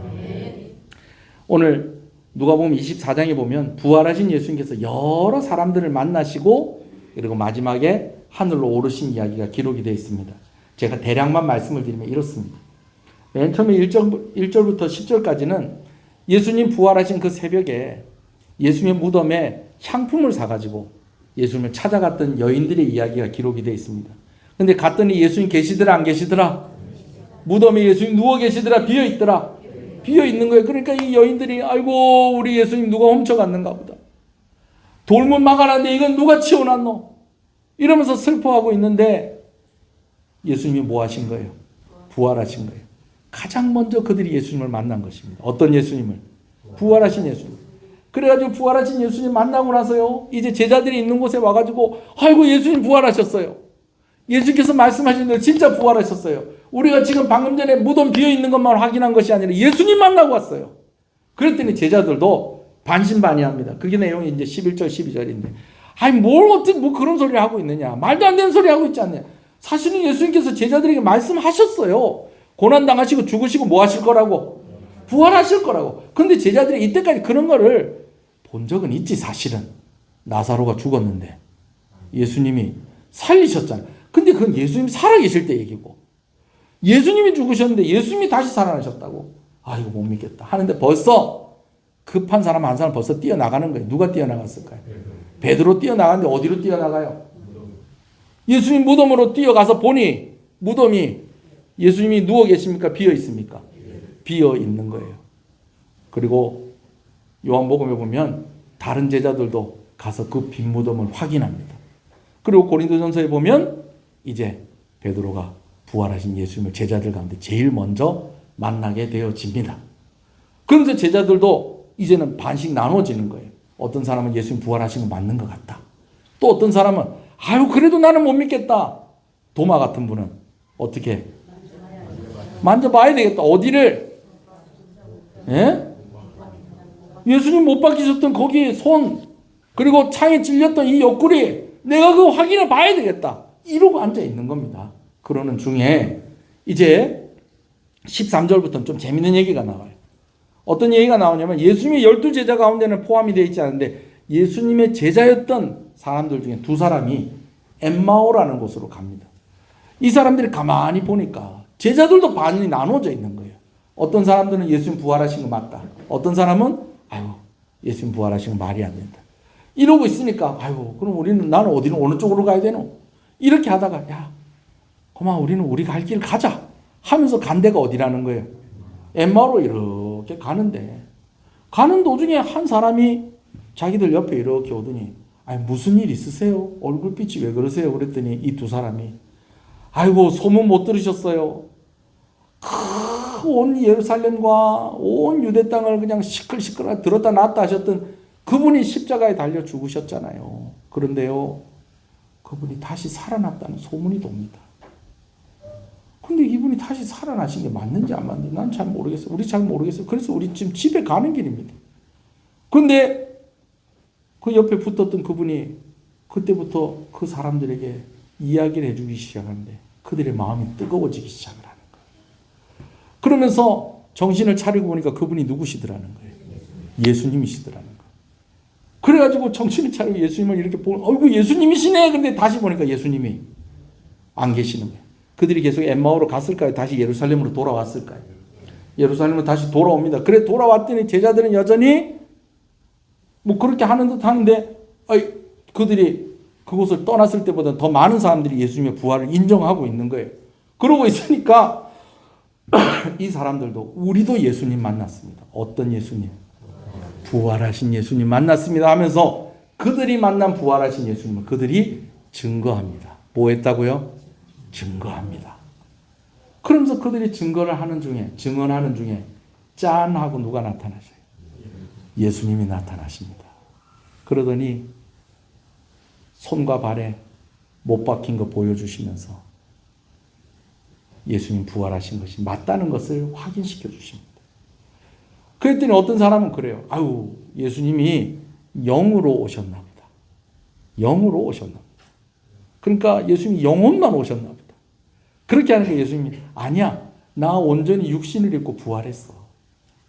오늘 누가복음 24장에 보면 부활하신 예수님께서 여러 사람들을 만나시고 그리고 마지막에 하늘로 오르신 이야기가 기록이 되어 있습니다. 제가 대략만 말씀을 드리면 이렇습니다. 맨 처음에 1절부터 10절까지는 예수님 부활하신 그 새벽에 예수님의 무덤에 향품을 사가지고 예수님을 찾아갔던 여인들의 이야기가 기록이 되어 있습니다. 근데 갔더니 예수님 계시더라 안 계시더라? 무덤에 예수님 누워 계시더라 비어 있더라? 비어 있는 거예요. 그러니까 이 여인들이 아이고 우리 예수님 누가 훔쳐갔는가 보다. 돌문 막아놨는데 이건 누가 치워놨노? 이러면서 슬퍼하고 있는데 예수님이 뭐 하신 거예요? 부활하신 거예요. 가장 먼저 그들이 예수님을 만난 것입니다. 어떤 예수님을? 부활하신 예수님. 그래가지고 부활하신 예수님 만나고 나서요, 이제 제자들이 있는 곳에 와가지고 아이고 예수님 부활하셨어요. 예수께서 말씀하신 대로 진짜 부활하셨어요. 우리가 지금 방금 전에 무덤 비어있는 것만 확인한 것이 아니라 예수님 만나고 왔어요. 그랬더니 제자들도 반신반의합니다. 그게 내용이 이제 11절 12절인데 아니 뭘 어떻게 뭐 그런 소리를 하고 있느냐, 말도 안 되는 소리 하고 있지 않냐. 사실은 예수님께서 제자들에게 말씀하셨어요. 고난당하시고 죽으시고 뭐 하실 거라고? 부활하실 거라고. 근데 제자들이 이때까지 그런 거를 본 적은 있지. 사실은 나사로가 죽었는데 예수님이 살리셨잖아요. 근데 그건 예수님이 살아계실 때 얘기고, 예수님이 죽으셨는데 예수님이 다시 살아나셨다고? 아 이거 못 믿겠다 하는데 벌써 급한 사람 한 사람 벌써 뛰어나가는 거예요. 누가 뛰어나갔을까요? 베드로 뛰어나갔는데 어디로 뛰어나가요? 예수님 무덤으로 뛰어가서 보니 무덤이 예수님이 누워 계십니까? 비어 있습니까? 비어 있는 거예요. 그리고 요한복음에 보면 다른 제자들도 가서 그 빈 무덤을 확인합니다. 그리고 고린도전서에 보면 이제 베드로가 부활하신 예수님을 제자들 가운데 제일 먼저 만나게 되어집니다. 그러면서 제자들도 이제는 반씩 나눠지는 거예요. 어떤 사람은 예수님 부활하신 거 맞는 것 같다. 또 어떤 사람은 아유 그래도 나는 못 믿겠다. 도마 같은 분은 어떻게? 만져봐야 되겠다. 어디를? 예? 예수님 못 박히셨던 거기 손, 그리고 창에 찔렸던 이 옆구리, 내가 그거 확인해 봐야 되겠다. 이러고 앉아 있는 겁니다. 그러는 중에 이제 13절부터는 좀 재밌는 얘기가 나와요. 어떤 얘기가 나오냐면 예수님의 12제자 가운데는 포함이 되어 있지 않은데 예수님의 제자였던 사람들 중에 두 사람이 엠마오라는 곳으로 갑니다. 이 사람들이 가만히 보니까 제자들도 반이 나눠져 있는 거예요. 어떤 사람들은 예수님 부활하신 거 맞다. 어떤 사람은 아유 예수님 부활하신 거 말이 안 된다. 이러고 있으니까 아유 그럼 나는 어느 쪽으로 가야 되노? 이렇게 하다가 야 그만 우리는 우리 갈 길 가자 하면서 간 데가 어디라는 거예요. 엠마오로 이렇게 가는데 가는 도중에 한 사람이 자기들 옆에 이렇게 오더니 아니 무슨 일 있으세요? 얼굴빛이 왜 그러세요? 그랬더니 이 두 사람이 아이고 소문 못 들으셨어요. 온 예루살렘과 온 유대 땅을 그냥 시끌시끌 들었다 놨다 하셨던 그분이 십자가에 달려 죽으셨잖아요. 그런데요 그분이 다시 살아났다는 소문이 돕니다. 근데 이분이 다시 살아나신 게 맞는지 안 맞는지 난 잘 모르겠어요. 우리 잘 모르겠어요. 그래서 우리 지금 집에 가는 길입니다. 근데 그 옆에 붙었던 그분이 그때부터 그 사람들에게 이야기를 해주기 시작하는데 그들의 마음이 뜨거워지기 시작을 하는 거예요. 그러면서 정신을 차리고 보니까 그분이 누구시더라는 거예요. 예수님이시더라는 거예요. 그래가지고 정신을 차리고 예수님을 이렇게 보고 어이구 예수님이시네. 근데 다시 보니까 예수님이 안 계시는 거예요. 그들이 계속 엠마오로 갔을까요? 다시 예루살렘으로 돌아왔을까요? 예루살렘으로 다시 돌아옵니다. 그래 돌아왔더니 제자들은 여전히 뭐 그렇게 하는 듯 하는데 그들이 그곳을 떠났을 때보다 더 많은 사람들이 예수님의 부활을 인정하고 있는 거예요. 그러고 있으니까 이 사람들도 우리도 예수님 만났습니다. 어떤 예수님? 부활하신 예수님 만났습니다 하면서 그들이 만난 부활하신 예수님을 그들이 증거합니다. 뭐 했다고요? 증거합니다. 그러면서 그들이 증언하는 중에 짠 하고 누가 나타나셔요? 예수님이 나타나십니다. 그러더니 손과 발에 못 박힌 거 보여주시면서 예수님 부활하신 것이 맞다는 것을 확인시켜 주십니다. 그랬더니 어떤 사람은 그래요. 아유, 예수님이 영으로 오셨나 보다. 영으로 오셨나 보다. 그러니까 예수님이 영혼만 오셨나 보다. 그렇게 하니까 예수님이 아니야. 나 온전히 육신을 입고 부활했어.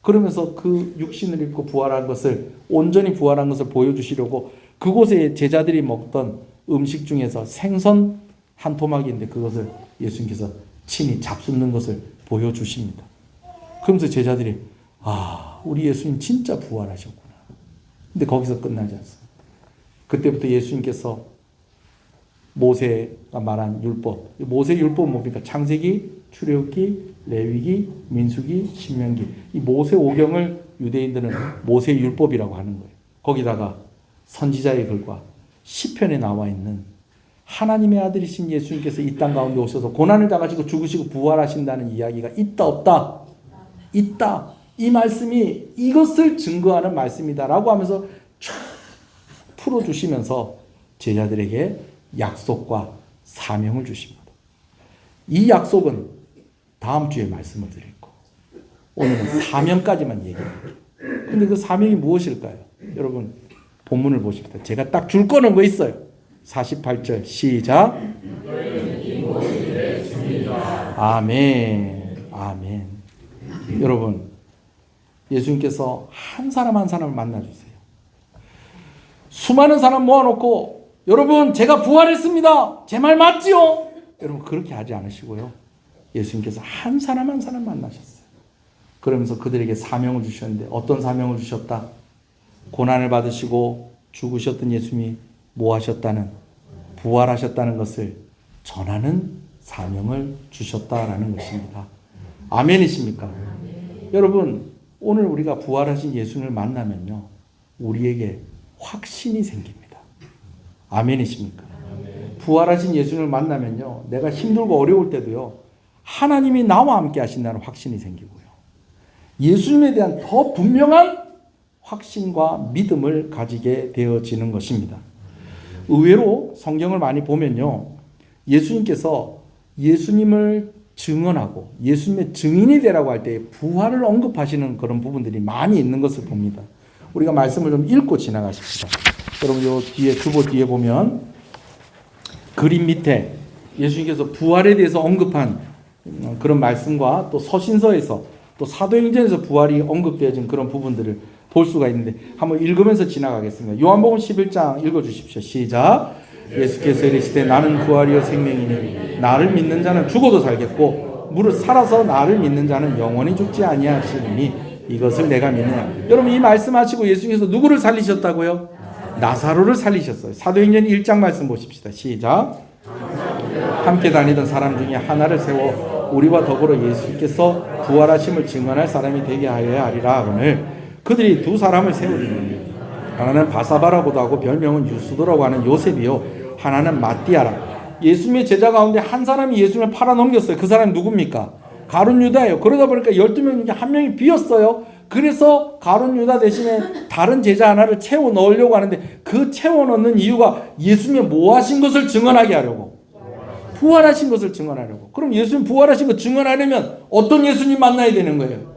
그러면서 그 육신을 입고 부활한 것을 온전히 부활한 것을 보여주시려고 그곳에 제자들이 먹던 음식 중에서 생선 한 토막이 있는데 그것을 예수님께서 친히 잡수는 것을 보여주십니다. 그러면서 제자들이 우리 예수님 진짜 부활하셨구나. 근데 거기서 끝나지 않습니다. 그때부터 예수님께서 모세가 말한 율법, 모세 율법은 뭡니까? 창세기, 출애굽기, 레위기, 민수기, 신명기. 이 모세 오경을 유대인들은 모세 율법이라고 하는 거예요. 거기다가 선지자의 글과 시편에 나와 있는 하나님의 아들이신 예수님께서 이 땅 가운데 오셔서 고난을 당하시고 죽으시고 부활하신다는 이야기가 있다 없다? 있다. 이 말씀이 이것을 증거하는 말씀이다라고 하면서 쫙 풀어주시면서 제자들에게 약속과 사명을 주십니다. 이 약속은 다음 주에 말씀을 드릴 거고 오늘은 사명까지만 얘기합니다. 근데 그 사명이 무엇일까요? 여러분 본문을 보십시다. 제가 딱 줄 거는 거 있어요. 48절 시작. 아멘. 아멘. 여러분 예수님께서 한 사람 한 사람을 만나주세요. 수많은 사람 모아놓고 여러분 제가 부활했습니다. 제 말 맞지요? 여러분 그렇게 하지 않으시고요. 예수님께서 한 사람 한 사람 만나셨어요. 그러면서 그들에게 사명을 주셨는데 어떤 사명을 주셨다? 고난을 받으시고 죽으셨던 예수님이 뭐 하셨다는 부활하셨다는 것을 전하는 사명을 주셨다라는 것입니다. 아멘이십니까? 여러분 오늘 우리가 부활하신 예수님을 만나면요 우리에게 확신이 생깁니다. 아멘이십니까? 부활하신 예수님을 만나면요 내가 힘들고 어려울 때도요 하나님이 나와 함께 하신다는 확신이 생기고요 예수님에 대한 더 분명한 확신과 믿음을 가지게 되어지는 것입니다. 의외로 성경을 많이 보면요 예수님께서 예수님을 증언하고 예수님의 증인이 되라고 할 때 부활을 언급하시는 그런 부분들이 많이 있는 것을 봅니다. 우리가 말씀을 좀 읽고 지나가십시다. 여러분 요 뒤에 주보 뒤에 보면 그림 밑에 예수님께서 부활에 대해서 언급한 그런 말씀과 또 서신서에서 또 사도행전에서 부활이 언급되어진 그런 부분들을 볼 수가 있는데 한번 읽으면서 지나가겠습니다. 요한복음 11장 읽어주십시오. 시작. 예수께서 이르시되 나는 부활이요 생명이니 나를 믿는 자는 죽어도 살겠고 무릇 살아서 나를 믿는 자는 영원히 죽지 아니하시리니 이것을 내가 믿느냐. 여러분 이 말씀하시고 예수께서 누구를 살리셨다고요? 나사로를 살리셨어요. 사도행전 1장 말씀 보십시다. 시작. 함께 다니던 사람 중에 하나를 세워 우리와 더불어 예수께서 부활하심을 증언할 사람이 되게 하여야 하리라 하거늘 그들이 두 사람을 세우리니 하나는 바사바라고도 하고 별명은 유수도라고 하는 요셉이요 하나는 마띠아라. 예수님의 제자 가운데 한 사람이 예수님을 팔아넘겼어요. 그 사람이 누굽니까? 가룟 유다예요. 그러다 보니까 12명 중에 한 명이 비었어요. 그래서 가룟 유다 대신에 다른 제자 하나를 채워 넣으려고 하는데 그 채워 넣는 이유가 예수님의 뭐 하신 것을 증언하게 하려고. 부활하신 것을 증언하려고. 그럼 예수님 부활하신 것 증언하려면 어떤 예수님 만나야 되는 거예요?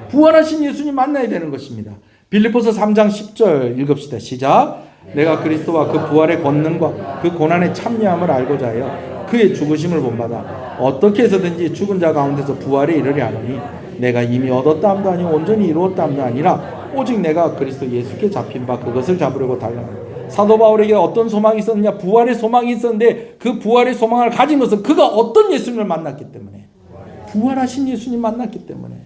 부활하신 예수님 만나야 되는 것입니다. 빌립보서 3장 10절 읽읍시다. 시작. 내가 그리스도와 그 부활의 권능과 그 고난의 참여함을 알고자 하여 그의 죽으심을 본받아 어떻게 해서든지 죽은 자 가운데서 부활에 이르려 하노니 내가 이미 얻었다함도 아니고 온전히 이루었다함도 아니라 오직 내가 그리스도 예수께 잡힌 바 그것을 잡으려고 달려가노니. 사도 바울에게 어떤 소망이 있었느냐? 부활의 소망이 있었는데 그 부활의 소망을 가진 것은 그가 어떤 예수님을 만났기 때문에, 부활하신 예수님 만났기 때문에.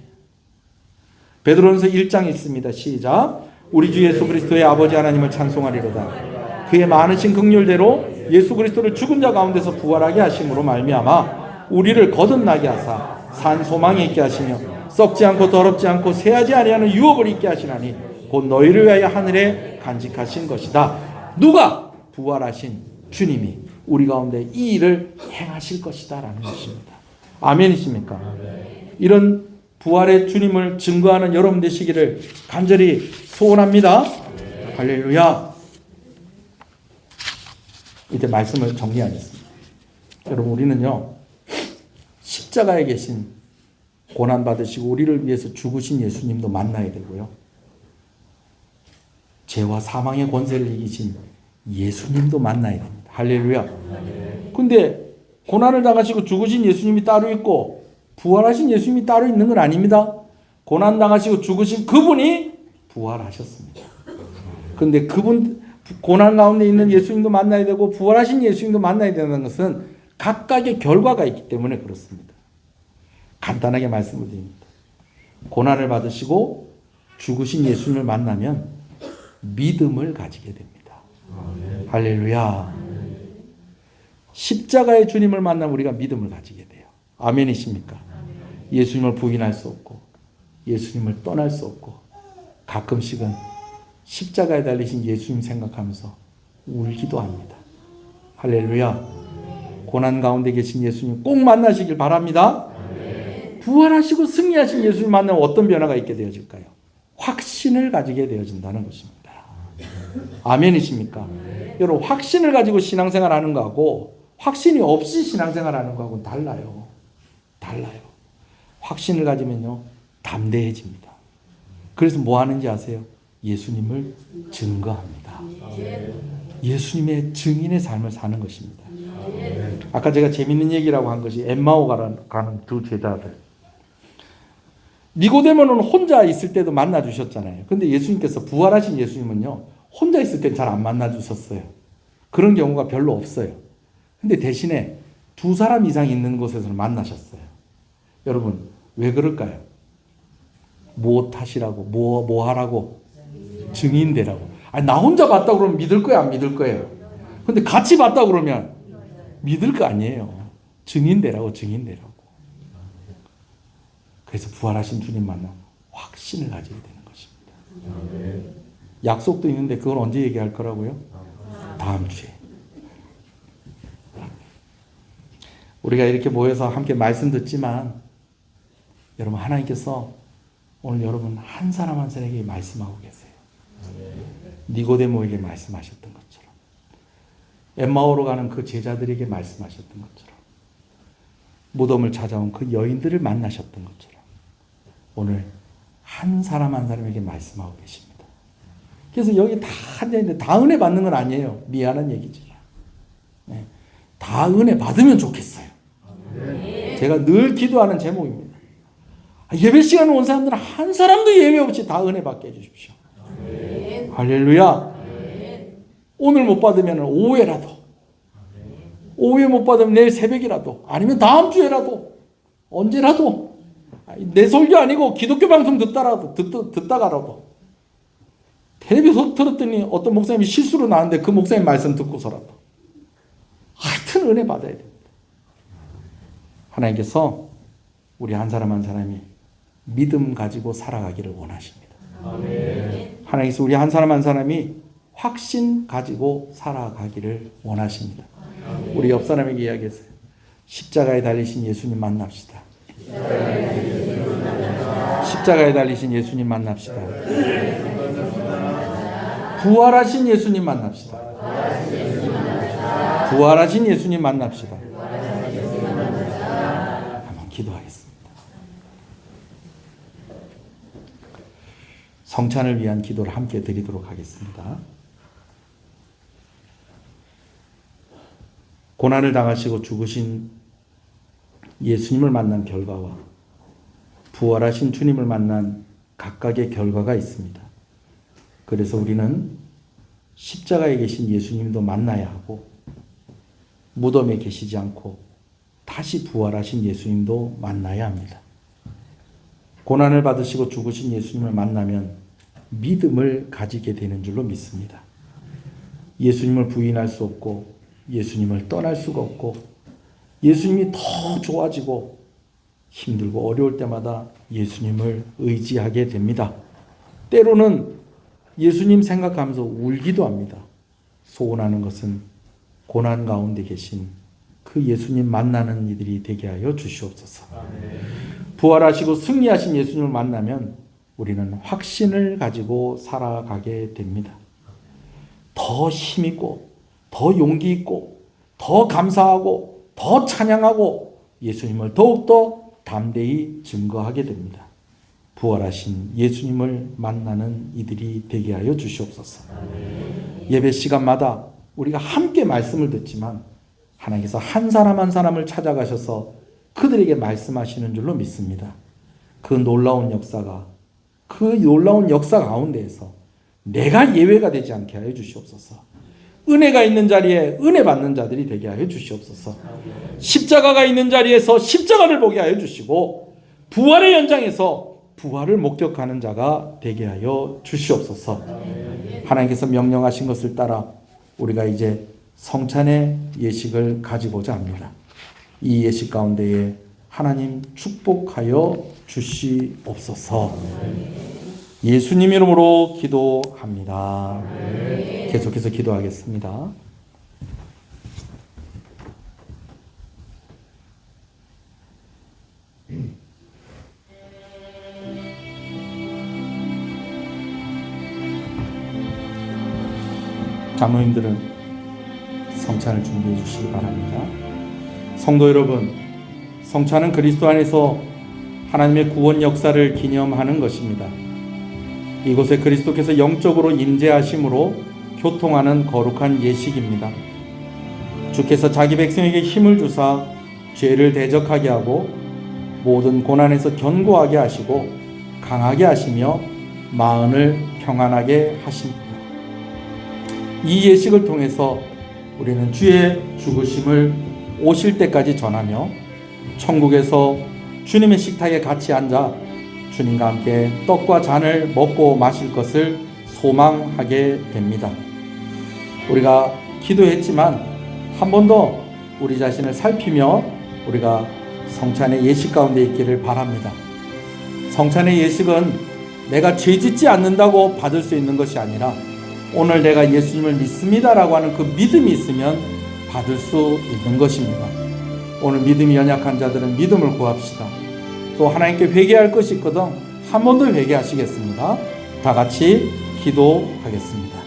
베드로전서 1장 있습니다. 시작. 우리 주 예수 그리스도의 아버지 하나님을 찬송하리로다. 그의 많으신 긍휼대로 예수 그리스도를 죽은 자 가운데서 부활하게 하심으로 말미암아 우리를 거듭나게 하사 산 소망이 있게 하시며 썩지 않고 더럽지 않고 새하지 아니하는 유업을 있게 하시나니 곧 너희를 위하여 하늘에 간직하신 것이다. 누가? 부활하신 주님이 우리 가운데 이 일을 행하실 것이다 라는 것입니다. 아멘이십니까? 이런 부활의 주님을 증거하는 여러분 되시기를 간절히 소원합니다. 할렐루야. 이제 말씀을 정리하겠습니다. 여러분 우리는요 십자가에 계신 고난받으시고 우리를 위해서 죽으신 예수님도 만나야 되고요, 죄와 사망의 권세를 이기신 예수님도 만나야 됩니다. 할렐루야. 근데 고난을 당하시고 죽으신 예수님이 따로 있고 부활하신 예수님이 따로 있는 건 아닙니다. 고난 당하시고 죽으신 그분이 부활하셨습니다. 근데 그분 고난 가운데 있는 예수님도 만나야 되고 부활하신 예수님도 만나야 되는 것은 각각의 결과가 있기 때문에 그렇습니다. 간단하게 말씀을 드립니다. 고난을 받으시고 죽으신 예수님을 만나면 믿음을 가지게 됩니다. 할렐루야. 십자가의 주님을 만나면 우리가 믿음을 가지게 돼요. 아멘이십니까? 예수님을 부인할 수 없고 예수님을 떠날 수 없고 가끔씩은 십자가에 달리신 예수님 생각하면서 울기도 합니다. 할렐루야. 고난 가운데 계신 예수님 꼭 만나시길 바랍니다. 부활하시고 승리하신 예수님 만나면 어떤 변화가 있게 되어질까요? 확신을 가지게 되어진다는 것입니다. 아멘이십니까? 여러분 확신을 가지고 신앙생활 하는 거하고 확신이 없이 신앙생활 하는 거하고는 달라요. 달라요. 확신을 가지면요 담대해집니다. 그래서 뭐 하는지 아세요? 예수님을 증거합니다. 예수님의 증인의 삶을 사는 것입니다. 아까 제가 재밌는 얘기라고 한 것이 엠마오 가는 두 제자들. 니고데모는 혼자 있을 때도 만나 주셨잖아요. 근데 예수님께서 부활하신 예수님은요 혼자 있을 땐 잘 안 만나 주셨어요. 그런 경우가 별로 없어요. 근데 대신에 두 사람 이상 있는 곳에서는 만나셨어요. 여러분 왜 그럴까요? 뭐 탓이라고 뭐 하라고? 증인되라고. 아니, 나 혼자 봤다 그러면 믿을 거야 안 믿을 거예요? 근데 같이 봤다 그러면 믿을 거 아니에요. 증인되라고. 그래서 부활하신 주님 만나면 확신을 가지게 되는 것입니다. 약속도 있는데 그건 언제 얘기할 거라고요? 다음 주에. 우리가 이렇게 모여서 함께 말씀 듣지만 여러분 하나님께서 오늘 여러분 한 사람 한 사람에게 말씀하고 계세요. 니고데모에게 말씀하셨던 것처럼 엠마오로 가는 그 제자들에게 말씀하셨던 것처럼 무덤을 찾아온 그 여인들을 만나셨던 것처럼 오늘 한 사람 한 사람에게 말씀하고 계십니다. 그래서 여기 다 앉아있는데 다 은혜 받는 건 아니에요. 미안한 얘기죠. 네. 다 은혜 받으면 좋겠어요. 제가 늘 기도하는 제목입니다. 예배 시간에 온 사람들은 한 사람도 예외 없이 다 은혜 받게 해주십시오. 할렐루야. 오늘 못 받으면 오후에라도, 오후에 못 받으면 내일 새벽이라도, 아니면 다음 주에라도, 언제라도, 내 설교 아니고 기독교 방송 듣다가라도, 텔레비 틀었더니 어떤 목사님이 실수로 나왔는데 그 목사님 말씀 듣고서라도 하여튼 은혜 받아야 됩니다. 하나님께서 우리 한 사람 한 사람이 믿음 가지고 살아가기를 원하십니다. 하나님께서 우리 한 사람 한 사람이 확신 가지고 살아가기를 원하십니다. 우리 옆 사람에게 이야기했어요. 십자가에 달리신 예수님 만납시다. 십자가에 달리신 예수님 만납시다. 부활하신 예수님 만납시다. 부활하신 예수님 만납시다. 한번 기도하겠습니다. 성찬을 위한 기도를 함께 드리도록 하겠습니다. 고난을 당하시고 죽으신 예수님을 만난 결과와 부활하신 주님을 만난 각각의 결과가 있습니다. 그래서 우리는 십자가에 계신 예수님도 만나야 하고 무덤에 계시지 않고 다시 부활하신 예수님도 만나야 합니다. 고난을 받으시고 죽으신 예수님을 만나면 믿음을 가지게 되는 줄로 믿습니다. 예수님을 부인할 수 없고 예수님을 떠날 수가 없고 예수님이 더 좋아지고 힘들고 어려울 때마다 예수님을 의지하게 됩니다. 때로는 예수님 생각하면서 울기도 합니다. 소원하는 것은 고난 가운데 계신 그 예수님 만나는 이들이 되게 하여 주시옵소서. 부활하시고 승리하신 예수님을 만나면 우리는 확신을 가지고 살아가게 됩니다. 더 힘있고 더 용기 있고 더 감사하고 더 찬양하고 예수님을 더욱더 담대히 증거하게 됩니다. 부활하신 예수님을 만나는 이들이 되게 하여 주시옵소서. 예배 시간마다 우리가 함께 말씀을 듣지만 하나님께서 한 사람 한 사람을 찾아가셔서 그들에게 말씀하시는 줄로 믿습니다. 그 놀라운 역사 가운데에서 내가 예외가 되지 않게 하여 주시옵소서. 은혜가 있는 자리에 은혜 받는 자들이 되게 하여 주시옵소서. 십자가가 있는 자리에서 십자가를 보게 하여 주시고 부활의 현장에서 부활을 목격하는 자가 되게 하여 주시옵소서. 하나님께서 명령하신 것을 따라 우리가 이제 성찬의 예식을 가지고자 합니다. 이 예식 가운데에 하나님 축복하여 주시옵소서. 예수님 이름으로 기도합니다. 계속해서 기도하겠습니다. 장로님들은 성찬을 준비해 주시기 바랍니다. 성도 여러분, 성찬은 그리스도 안에서 하나님의 구원 역사를 기념하는 것입니다. 이곳에 그리스도께서 영적으로 임재하심으로 교통하는 거룩한 예식입니다. 주께서 자기 백성에게 힘을 주사 죄를 대적하게 하고 모든 고난에서 견고하게 하시고 강하게 하시며 마음을 평안하게 하십니다. 이 예식을 통해서 우리는 주의 죽으심을 오실 때까지 전하며 천국에서 주님의 식탁에 같이 앉아 주님과 함께 떡과 잔을 먹고 마실 것을 소망하게 됩니다. 우리가 기도했지만 한 번 더 우리 자신을 살피며 우리가 성찬의 예식 가운데 있기를 바랍니다. 성찬의 예식은 내가 죄짓지 않는다고 받을 수 있는 것이 아니라 오늘 내가 예수님을 믿습니다라고 하는 그 믿음이 있으면 받을 수 있는 것입니다. 오늘 믿음이 연약한 자들은 믿음을 구합시다. 또 하나님께 회개할 것이 있거든 한 번 더 회개하시겠습니다. 다 같이 기도하겠습니다.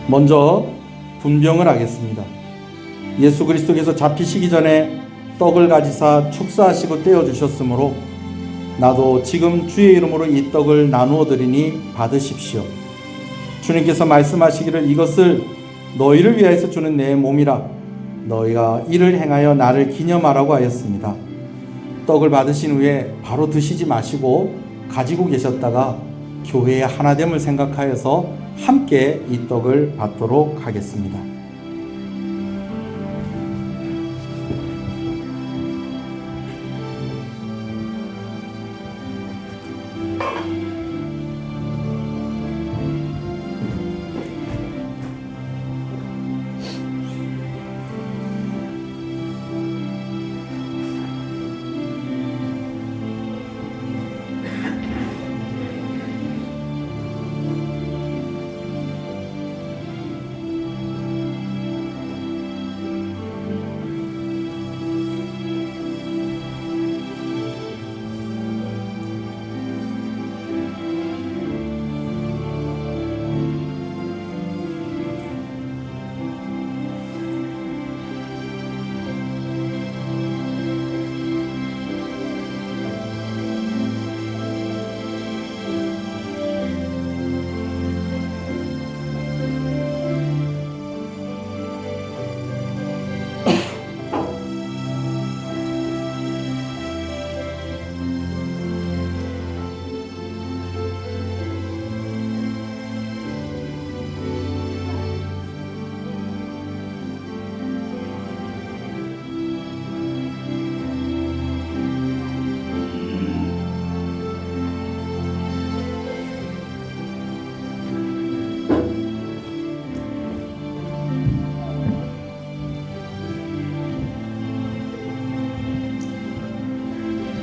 먼저 분병을 하겠습니다. 예수 그리스도께서 잡히시기 전에 떡을 가지사 축사하시고 떼어 주셨으므로 나도 지금 주의 이름으로 이 떡을 나누어 드리니 받으십시오. 주님께서 말씀하시기를 이것을 너희를 위하여서 주는 내 몸이라 너희가 이를 행하여 나를 기념하라고 하였습니다. 떡을 받으신 후에 바로 드시지 마시고 가지고 계셨다가 교회의 하나됨을 생각하여서 함께 이 떡을 받도록 하겠습니다.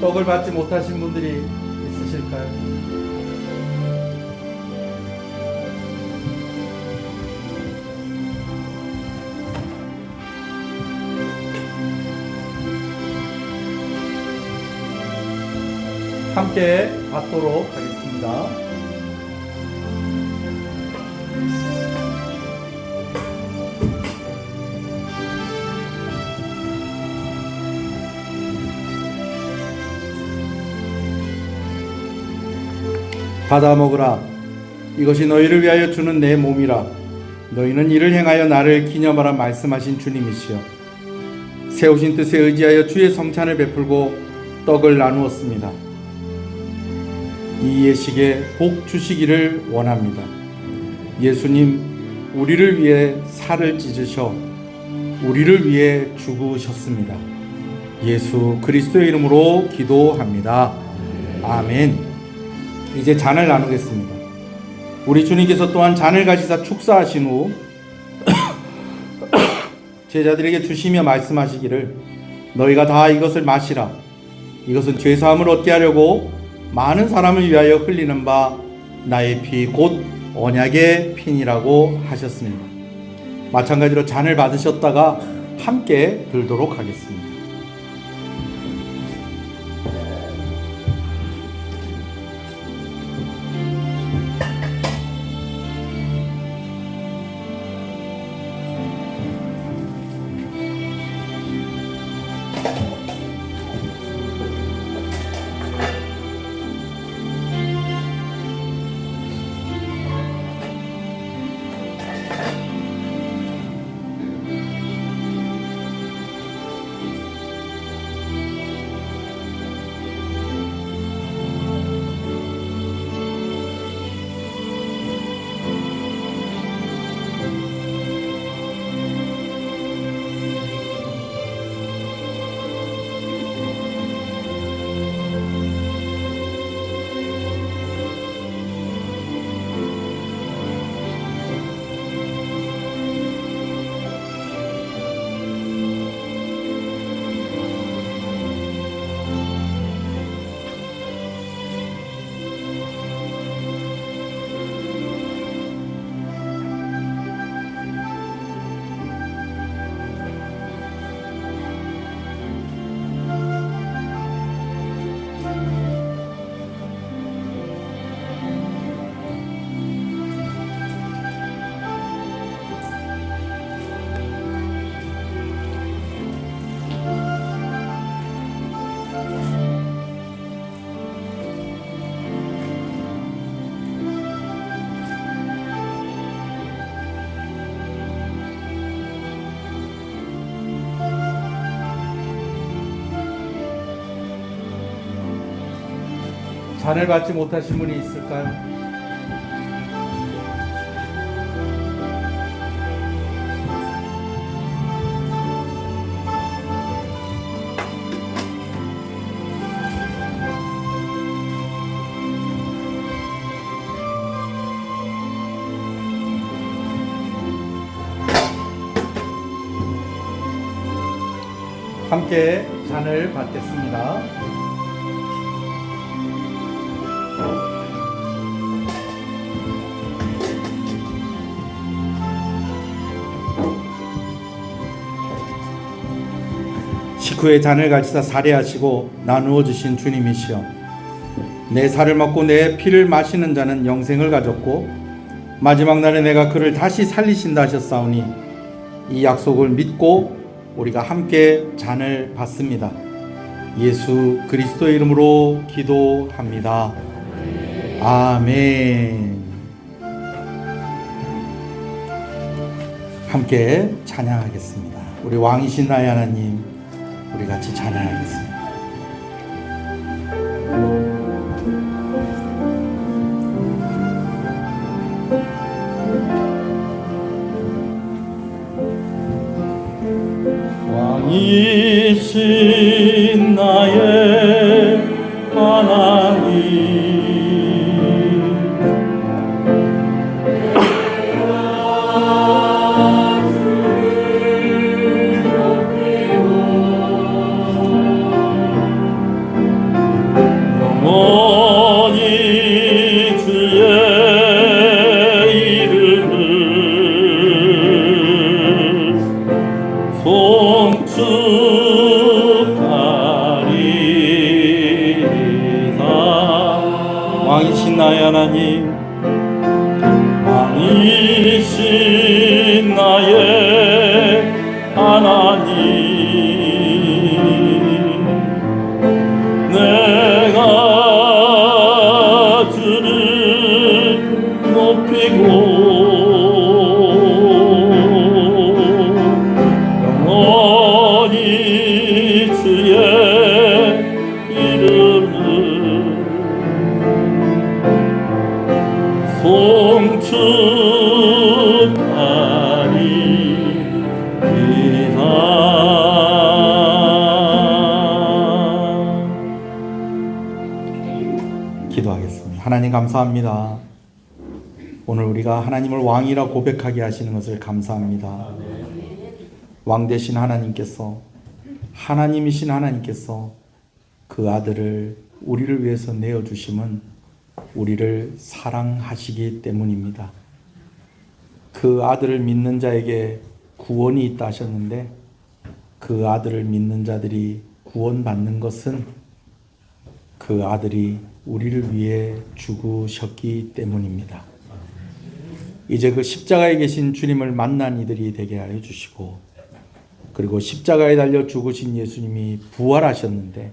떡을 받지 못하신 분들이 있으실까요? 함께 받도록 하겠습니다. 받아 먹으라. 이것이 너희를 위하여 주는 내 몸이라. 너희는 이를 행하여 나를 기념하라 말씀하신 주님이시여. 세우신 뜻에 의지하여 주의 성찬을 베풀고 떡을 나누었습니다. 이 예식에 복 주시기를 원합니다. 예수님, 우리를 위해 살을 찢으셔 우리를 위해 죽으셨습니다. 예수 그리스도의 이름으로 기도합니다. 아멘. 이제 잔을 나누겠습니다. 우리 주님께서 또한 잔을 가지사 축사하신 후 제자들에게 주시며 말씀하시기를 너희가 다 이것을 마시라. 이것은 죄사함을 얻게 하려고 많은 사람을 위하여 흘리는 바 나의 피 곧 언약의 피니라고 하셨습니다. 마찬가지로 잔을 받으셨다가 함께 들도록 하겠습니다. 잔을 받지 못하신 분이 있을까요? 함께 잔을 받겠습니다. 식후에 잔을 가지사 살해하시고 나누어 주신 주님이시여, 내 살을 먹고 내 피를 마시는 자는 영생을 가졌고 마지막 날에 내가 그를 다시 살리신다 하셨사오니 이 약속을 믿고 우리가 함께 잔을 받습니다. 예수 그리스도의 이름으로 기도합니다. 아멘. 함께 찬양하겠습니다. 우리 왕이신 나의 하나님, 우리 같이 찬양하겠습니다. 왕이신 나의 하나님, 영원히 주의 이름을 송축하리이다. 왕이신 나의 하나님, 왕이신 나의 하나님, 내가 주를 높이고 영원히 주의 이름을 송축하리이다. 기도하겠습니다. 하나님 감사합니다. 오늘 우리가 하나님을 왕이라 고백하게 하시는 것을 감사합니다. 왕 되신 하나님께서, 하나님이신 하나님께서 그 아들을 우리를 위해서 내어주심은 우리를 사랑하시기 때문입니다. 그 아들을 믿는 자에게 구원이 있다 하셨는데, 그 아들을 믿는 자들이 구원받는 것은 그 아들이 우리를 위해 죽으셨기 때문입니다. 이제 그 십자가에 계신 주님을 만난 이들이 되게 하여 주시고, 그리고 십자가에 달려 죽으신 예수님이 부활하셨는데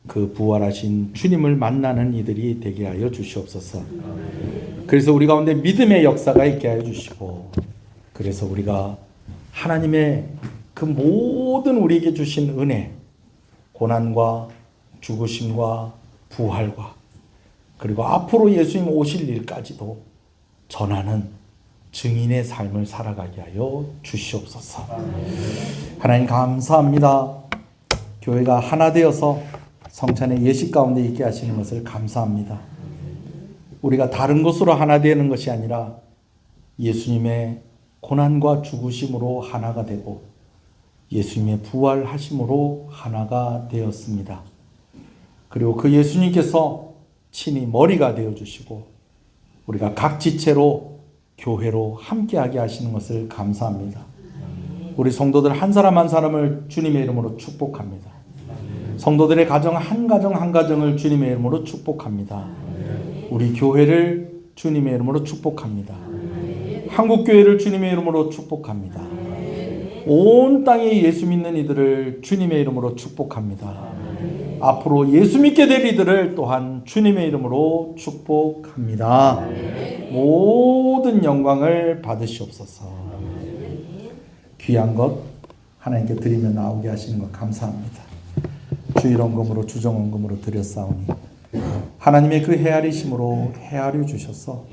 그 부활하신 주님을 만나는 이들이 되게 하여 주시옵소서. 그래서 우리 가운데 믿음의 역사가 있게 하여 주시고, 그래서 우리가 하나님의 그 모든 우리에게 주신 은혜, 고난과 죽으심과 부활과 그리고 앞으로 예수님 오실 일까지도 전하는 증인의 삶을 살아가게 하여 주시옵소서. 하나님 감사합니다. 교회가 하나 되어서 성찬의 예식 가운데 있게 하시는 것을 감사합니다. 우리가 다른 것으로 하나 되는 것이 아니라 예수님의 고난과 죽으심으로 하나가 되고 예수님의 부활하심으로 하나가 되었습니다. 그리고 그 예수님께서 친히 머리가 되어주시고 우리가 각 지체로 교회로 함께하게 하시는 것을 감사합니다. 우리 성도들 한 사람 한 사람을 주님의 이름으로 축복합니다. 성도들의 가정 한 가정 한 가정을 주님의 이름으로 축복합니다. 우리 교회를 주님의 이름으로 축복합니다. 한국교회를 주님의 이름으로 축복합니다. 온 땅에 예수 믿는 이들을 주님의 이름으로 축복합니다. 앞으로 예수 믿게 될 이들을 또한 주님의 이름으로 축복합니다. 모든 영광을 받으시옵소서. 귀한 것 하나님께 드리며 나오게 하시는 것 감사합니다. 주일원금으로 주정원금으로 드렸사오니 하나님의 그 헤아리심으로 헤아려 주셔서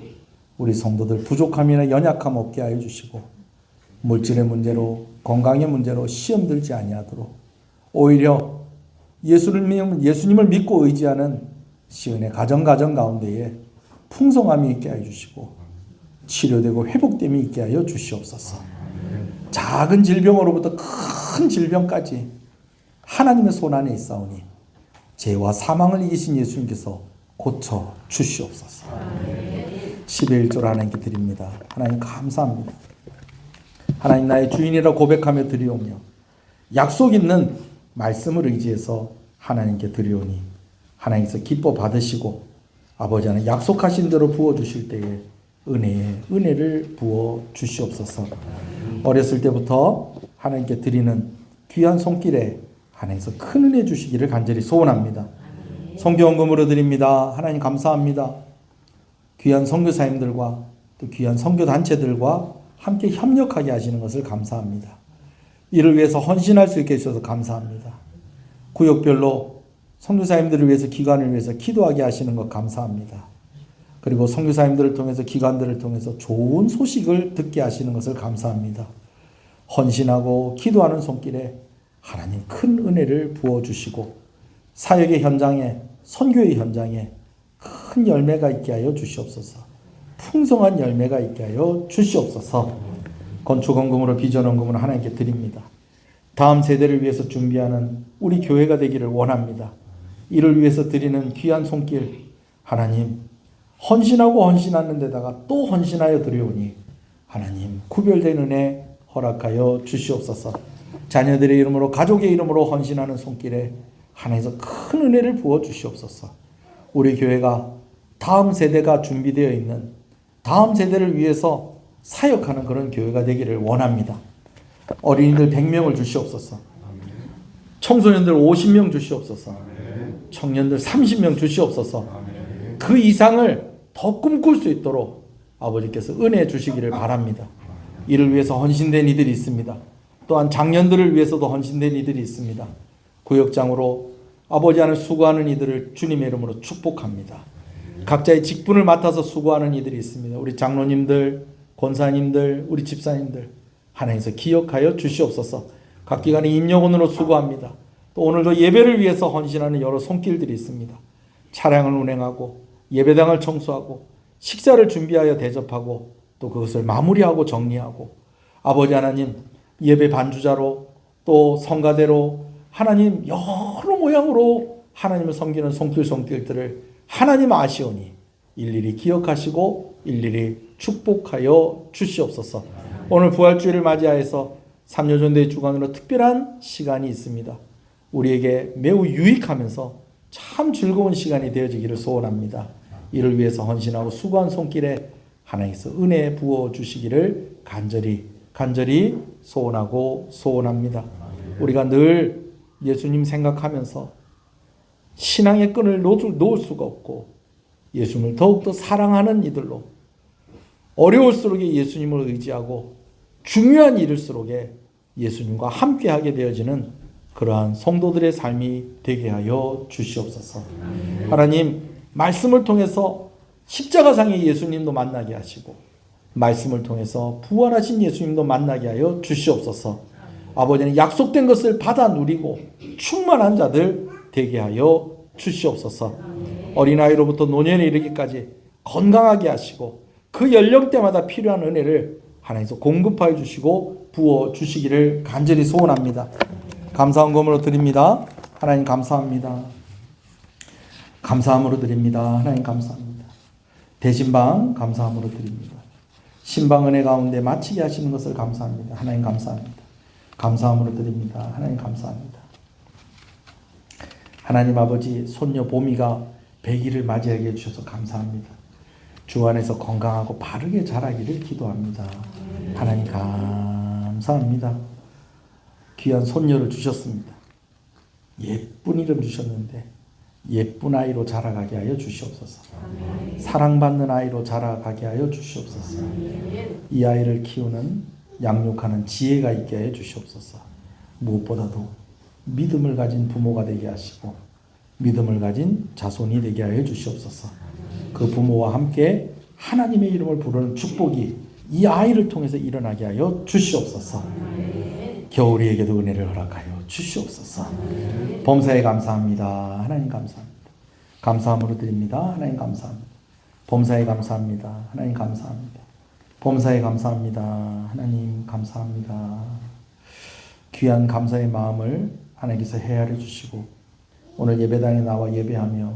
우리 성도들 부족함이나 연약함 없게 하여 주시고 물질의 문제로 건강의 문제로 시험 들지 아니하도록 오히려 예수님을 믿고 의지하는 시은의 가정 가운데에 풍성함이 있게 하여 주시고 치료되고 회복됨이 있게 하여 주시옵소서. 작은 질병으로부터 큰 질병까지 하나님의 손 안에 있사오니 죄와 사망을 이기신 예수님께서 고쳐 주시옵소서. 11절 하나님께 드립니다. 하나님 감사합니다. 하나님 나의 주인이라 고백하며 드리오며 약속 있는 말씀을 의지해서 하나님께 드리오니 하나님께서 기뻐 받으시고 아버지 하나님 약속하신 대로 부어주실 때에 은혜를 부어 주시옵소서. 어렸을 때부터 하나님께 드리는 귀한 손길에 하나님께서 큰 은혜 주시기를 간절히 소원합니다. 선교헌금으로 드립니다. 하나님 감사합니다. 귀한 선교사님들과 또 귀한 선교단체들과 함께 협력하게 하시는 것을 감사합니다. 이를 위해서 헌신할 수 있게 해주셔서 감사합니다. 구역별로 선교사님들을 위해서 기관을 위해서 기도하게 하시는 것 감사합니다. 그리고 선교사님들을 통해서 기관들을 통해서 좋은 소식을 듣게 하시는 것을 감사합니다. 헌신하고 기도하는 손길에 하나님 큰 은혜를 부어주시고 사역의 현장에 선교의 현장에 큰 열매가 있게 하여 주시옵소서. 풍성한 열매가 있게 하여 주시옵소서. 건축헌금으로 비전헌금으로 하나님께 드립니다. 다음 세대를 위해서 준비하는 우리 교회가 되기를 원합니다. 이를 위해서 드리는 귀한 손길 하나님 헌신하고 헌신하는 데다가 또 헌신하여 드리오니 하나님 구별된 은혜 허락하여 주시옵소서. 자녀들의 이름으로 가족의 이름으로 헌신하는 손길에 하나님께서 큰 은혜를 부어 주시옵소서. 우리 교회가 다음 세대가 준비되어 있는 다음 세대를 위해서 사역하는 그런 교회가 되기를 원합니다. 어린이들 100명을 주시옵소서. 청소년들 50명 주시옵소서. 청년들 30명 주시옵소서. 그 이상을 더 꿈꿀 수 있도록 아버지께서 은혜 주시기를 바랍니다. 이를 위해서 헌신된 이들이 있습니다. 또한 장년들을 위해서도 헌신된 이들이 있습니다. 구역장으로 아버지 하늘 수고하는 이들을 주님의 이름으로 축복합니다. 각자의 직분을 맡아서 수고하는 이들이 있습니다. 우리 장로님들, 권사님들, 우리 집사님들 하나님께서 기억하여 주시옵소서. 각 기관의 임력원으로 수고합니다. 또 오늘도 예배를 위해서 헌신하는 여러 손길들이 있습니다. 차량을 운행하고 예배당을 청소하고 식사를 준비하여 대접하고 또 그것을 마무리하고 정리하고 아버지 하나님 예배 반주자로 또 성가대로 하나님 여러 모양으로 하나님을 섬기는 손길들을 하나님 아시오니 일일이 기억하시고 일일이 축복하여 주시옵소서. 오늘 부활주일을 맞이하여서 삼여전도의 주관으로 특별한 시간이 있습니다. 우리에게 매우 유익하면서 참 즐거운 시간이 되어지기를 소원합니다. 이를 위해서 헌신하고 수고한 손길에 하나님께서 은혜 부어 주시기를 간절히 소원하고 소원합니다. 우리가 늘 예수님 생각하면서 신앙의 끈을 놓을 수가 없고 예수님을 더욱더 사랑하는 이들로 어려울수록 예수님을 의지하고 중요한 일일수록에 예수님과 함께하게 되어지는 그러한 성도들의 삶이 되게 하여 주시옵소서. 하나님 말씀을 통해서 십자가상의 예수님도 만나게 하시고 말씀을 통해서 부활하신 예수님도 만나게 하여 주시옵소서. 아버지는 약속된 것을 받아 누리고 충만한 자들 되게 하여 주시옵소서. 어린아이로부터 노년에 이르기까지 건강하게 하시고 그 연령대마다 필요한 은혜를 하나님께서 공급하여 주시고 부어 주시기를 간절히 소원합니다. 감사헌금으로 드립니다. 하나님 감사합니다. 감사함으로 드립니다. 하나님 감사합니다. 대신방 감사함으로 드립니다. 신방 은혜 가운데 마치게 하시는 것을 감사합니다. 하나님 감사합니다. 감사함으로 드립니다. 하나님 감사합니다. 하나님 아버지 손녀 보미가 100일을 맞이하게 해주셔서 감사합니다. 주 안에서 건강하고 바르게 자라기를 기도합니다. 하나님 감사합니다. 귀한 손녀를 주셨습니다. 예쁜 이름 주셨는데 예쁜 아이로 자라가게 하여 주시옵소서. 사랑받는 아이로 자라가게 하여 주시옵소서. 이 아이를 키우는 양육하는 지혜가 있게 해 주시옵소서. 무엇보다도 믿음을 가진 부모가 되게 하시고 믿음을 가진 자손이 되게 하여 주시옵소서. 그 부모와 함께 하나님의 이름을 부르는 축복이 이 아이를 통해서 일어나게 하여 주시옵소서. 겨울이에게도 은혜를 허락하여 주시옵소서. 범사에 감사합니다. 하나님 감사합니다. 감사함으로 드립니다. 하나님 감사합니다. 범사에 감사합니다. 하나님 감사합니다. 범사에 감사합니다. 하나님 감사합니다. 귀한 감사의 마음을 하나님께서 헤아려 주시고 오늘 예배당에 나와 예배하며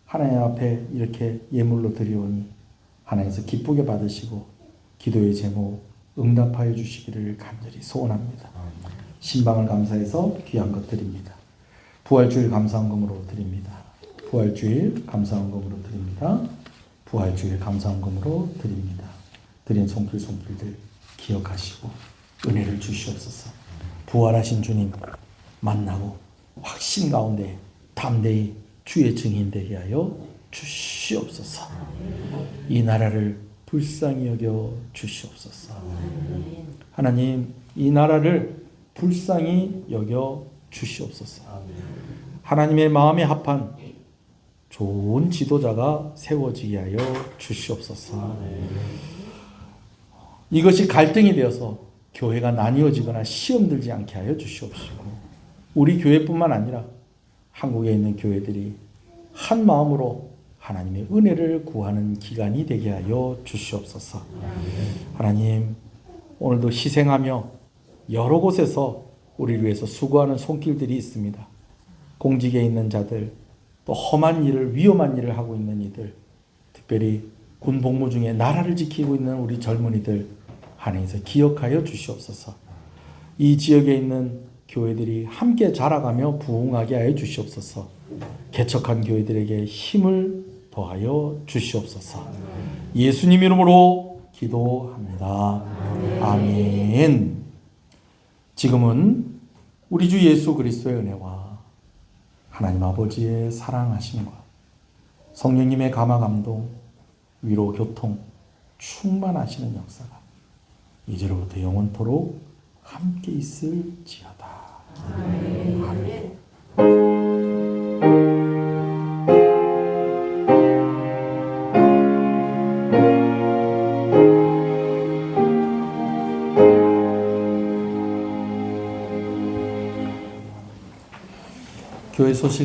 하나님 앞에 이렇게 예물로 드리오니 하나님께서 기쁘게 받으시고 기도의 제목 응답하여 주시기를 간절히 소원합니다. 신방을 감사해서 귀한 것 드립니다. 부활주일 감사헌금으로 드립니다. 부활주일 감사헌금으로 드립니다. 부활주일 감사헌금으로 드립니다. 드린 손길들 기억하시고 은혜를 주시옵소서. 부활하신 주님 만나고 확신 가운데 담대히 주의 증인 되게 하여 주시옵소서. 이 나라를 불쌍히 여겨 주시옵소서. 하나님, 이 나라를 불쌍히 여겨 주시옵소서. 하나님의 마음에 합한 좋은 지도자가 세워지게 하여 주시옵소서. 이것이 갈등이 되어서 교회가 나뉘어지거나 시험 들지 않게 하여 주시옵시고 우리 교회뿐만 아니라 한국에 있는 교회들이 한 마음으로 하나님의 은혜를 구하는 기간이 되게 하여 주시옵소서. 하나님, 오늘도 희생하며 여러 곳에서 우리를 위해서 수고하는 손길들이 있습니다. 공직에 있는 자들, 또 험한 일을, 위험한 일을 하고 있는 이들, 특별히 군 복무 중에 나라를 지키고 있는 우리 젊은이들 하나님께서 기억하여 주시옵소서. 이 지역에 있는 교회들이 함께 자라가며 부흥하게 하여 주시옵소서. 개척한 교회들에게 힘을 더하여 주시옵소서. 예수님 이름으로 기도합니다. 아멘. 지금은 우리 주 예수 그리스도의 은혜와 하나님 아버지의 사랑하심과 성령님의 감화 감동, 위로 교통, 충만하시는 역사가 이제로부터 영원토록 함께 있을지어다. 아멘. 교회 소식을